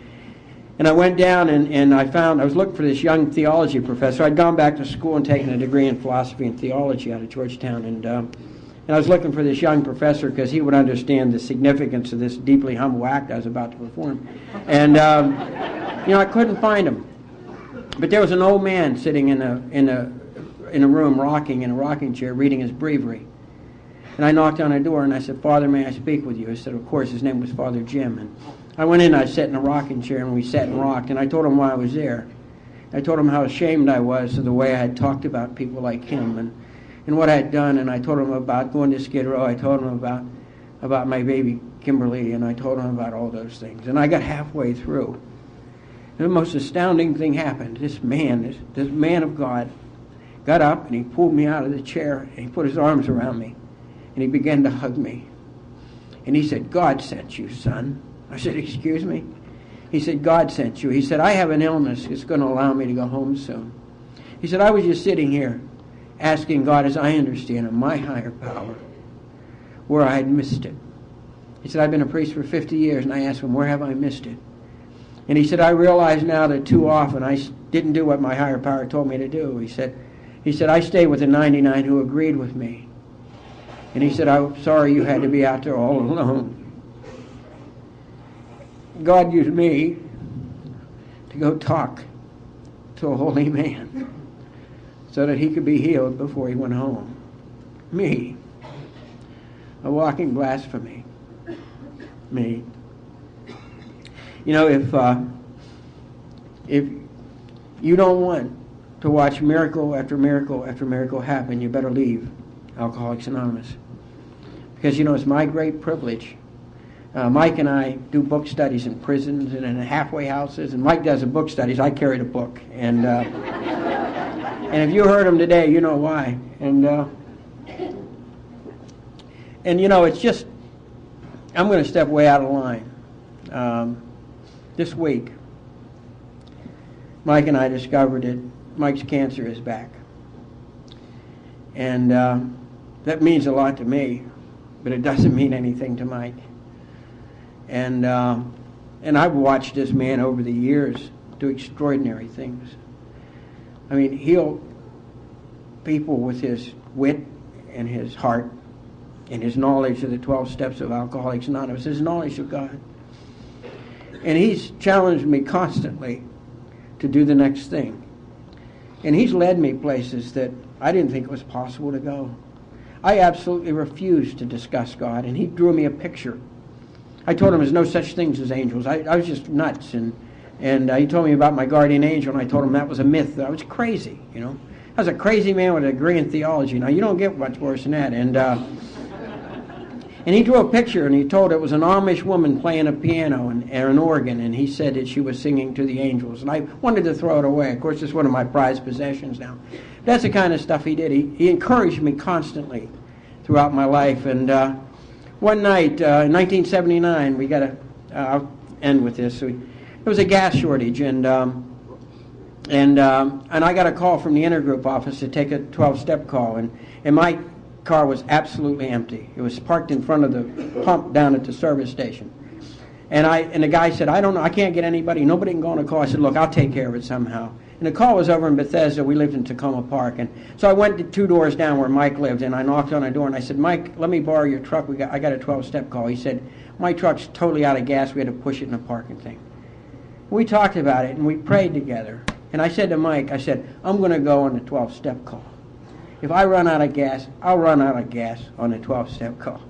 I went down, and I was looking for this young theology professor. I'd gone back to school and taken a degree in philosophy and theology out of Georgetown. And I was looking for this young professor because he would understand the significance of this deeply humble act I was about to perform. And, you know, I couldn't find him. But there was an old man sitting in a room, rocking in a rocking chair, reading his breviary. And I knocked on the door, and I said, Father, may I speak with you? He said, of course. His name was Father Jim. And I went in, I sat in a rocking chair, and we sat and rocked, and I told him why I was there. I told him how ashamed I was of the way I had talked about people like him and what I had done, and I told him about going to Skid Row. I told him about my baby Kimberly, and I told him about all those things. And I got halfway through. The most astounding thing happened. This man of God, got up and he pulled me out of the chair and he put his arms around me and he began to hug me. And he said, God sent you, son. I said, excuse me? He said, God sent you. He said, I have an illness. It's going to allow me to go home soon. He said, I was just sitting here asking God, as I understand it, my higher power, where I had missed it. He said, I've been a priest for 50 years, and I asked him, where have I missed it? And he said, I realize now that too often I didn't do what my higher power told me to do. He said, I stayed with the 99 who agreed with me. And he said, I'm sorry you had to be out there all alone. God used me to go talk to a holy man so that he could be healed before he went home. Me, a walking blasphemy. Me. You know, if you don't want to watch miracle after miracle after miracle happen, you better leave Alcoholics Anonymous. Because, you know, it's my great privilege. Mike and I do book studies in prisons and in halfway houses, and Mike does the book studies. I carry the book. And if you heard him today, you know why. And you know, it's just, I'm going to step way out of line. This week, Mike and I discovered that Mike's cancer is back. And that means a lot to me, but it doesn't mean anything to Mike. And I've watched this man over the years do extraordinary things. I mean, heal people with his wit and his heart and his knowledge of the 12 steps of Alcoholics Anonymous, his knowledge of God. And he's challenged me constantly to do the next thing. And he's led me places that I didn't think it was possible to go. I absolutely refused to discuss God, and he drew me a picture. I told him there's no such things as angels. I was just nuts, and he told me about my guardian angel, and I told him that was a myth. I was crazy, you know. I was a crazy man with a degree in theology. Now, you don't get much worse than that. And he drew a picture, and he told it was an Amish woman playing a piano and an organ, and he said that she was singing to the angels. And I wanted to throw it away. Of course, it's one of my prized possessions now. That's the kind of stuff he did. He encouraged me constantly throughout my life. And one night, in 1979, we got to, I'll end with this. There was a gas shortage, and I got a call from the intergroup office to take a 12-step call, and my car was absolutely empty. It was parked in front of the pump down at the service station. And the guy said, I don't know, I can't get anybody. Nobody can go on a call. I said, look, I'll take care of it somehow. And the call was over in Bethesda. We lived in Tacoma Park. And so I went to 2 doors down where Mike lived, and I knocked on a door, and I said, Mike, let me borrow your truck. I got a 12-step call. He said, my truck's totally out of gas. We had to push it in the parking thing. We talked about it, and we prayed together. And I said to Mike, I said, I'm going to go on the 12-step call. If I run out of gas, I'll run out of gas on the 12-step call.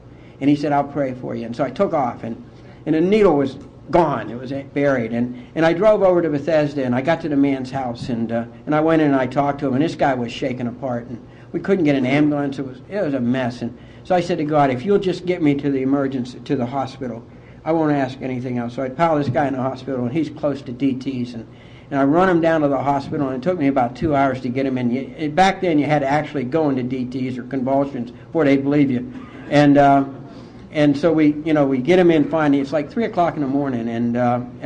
And he said, I'll pray for you. And so I took off, and the needle was gone. It was buried. And I drove over to Bethesda, and I got to the man's house, and I went in and I talked to him, and this guy was shaken apart, and we couldn't get an ambulance. It was a mess. And so I said to God, if you'll just get me to the hospital, I won't ask anything else. So I piled this guy in the hospital, and he's close to DTs, and I run him down to the hospital, and it took me about 2 hours to get him in. Back then, you had to actually go into DTs or convulsions before they'd believe you. And so we get him in finally. It's like 3 o'clock in the morning, and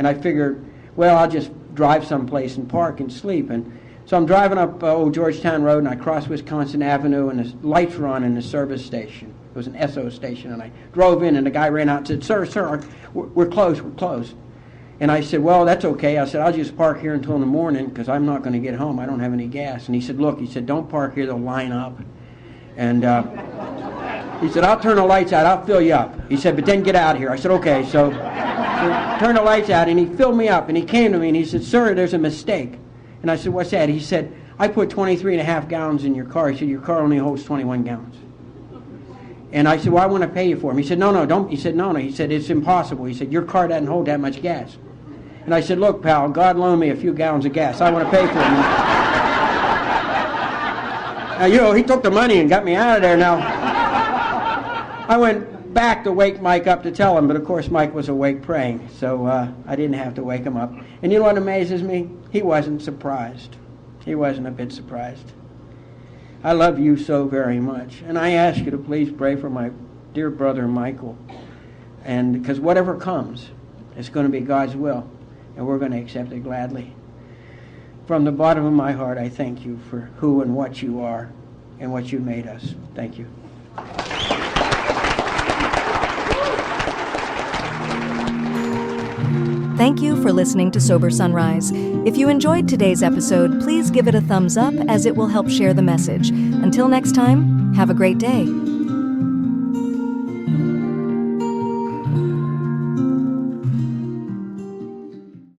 I figured, well, I'll just drive someplace and park and sleep. And so I'm driving up Old Georgetown Road, and I cross Wisconsin Avenue, and the lights were on in the service station. It was an SO station, and I drove in, and the guy ran out and said, sir, we're closed. And I said, well, that's okay. I said, I'll just park here until in the morning because I'm not going to get home. I don't have any gas. And he said, look, don't park here. They'll line up. And he said, I'll turn the lights out. I'll fill you up. He said, but then get out of here. I said, okay. So turned the lights out, and he filled me up. And he came to me, and he said, sir, there's a mistake. And I said, what's that? He said, I put 23 and a half gallons in your car. He said, your car only holds 21 gallons. And I said, well, I want to pay you for them. He said, no, don't. He said, no. He said, it's impossible. He said, your car doesn't hold that much gas. And I said, look, pal, God loaned me a few gallons of gas. I want to pay for them. Now, he took the money and got me out of there. Now, I went back to wake Mike up to tell him, but of course Mike was awake praying, so I didn't have to wake him up. And you know what amazes me? He wasn't surprised. He wasn't a bit surprised. I love you so very much, and I ask you to please pray for my dear brother Michael, and because whatever comes, it's going to be God's will. and we're going to accept it gladly. From the bottom of my heart, I thank you for who and what you are and what you made us. Thank you. Thank you for listening to Sober Sunrise. If you enjoyed today's episode, please give it a thumbs up as it will help share the message. Until next time, have a great day.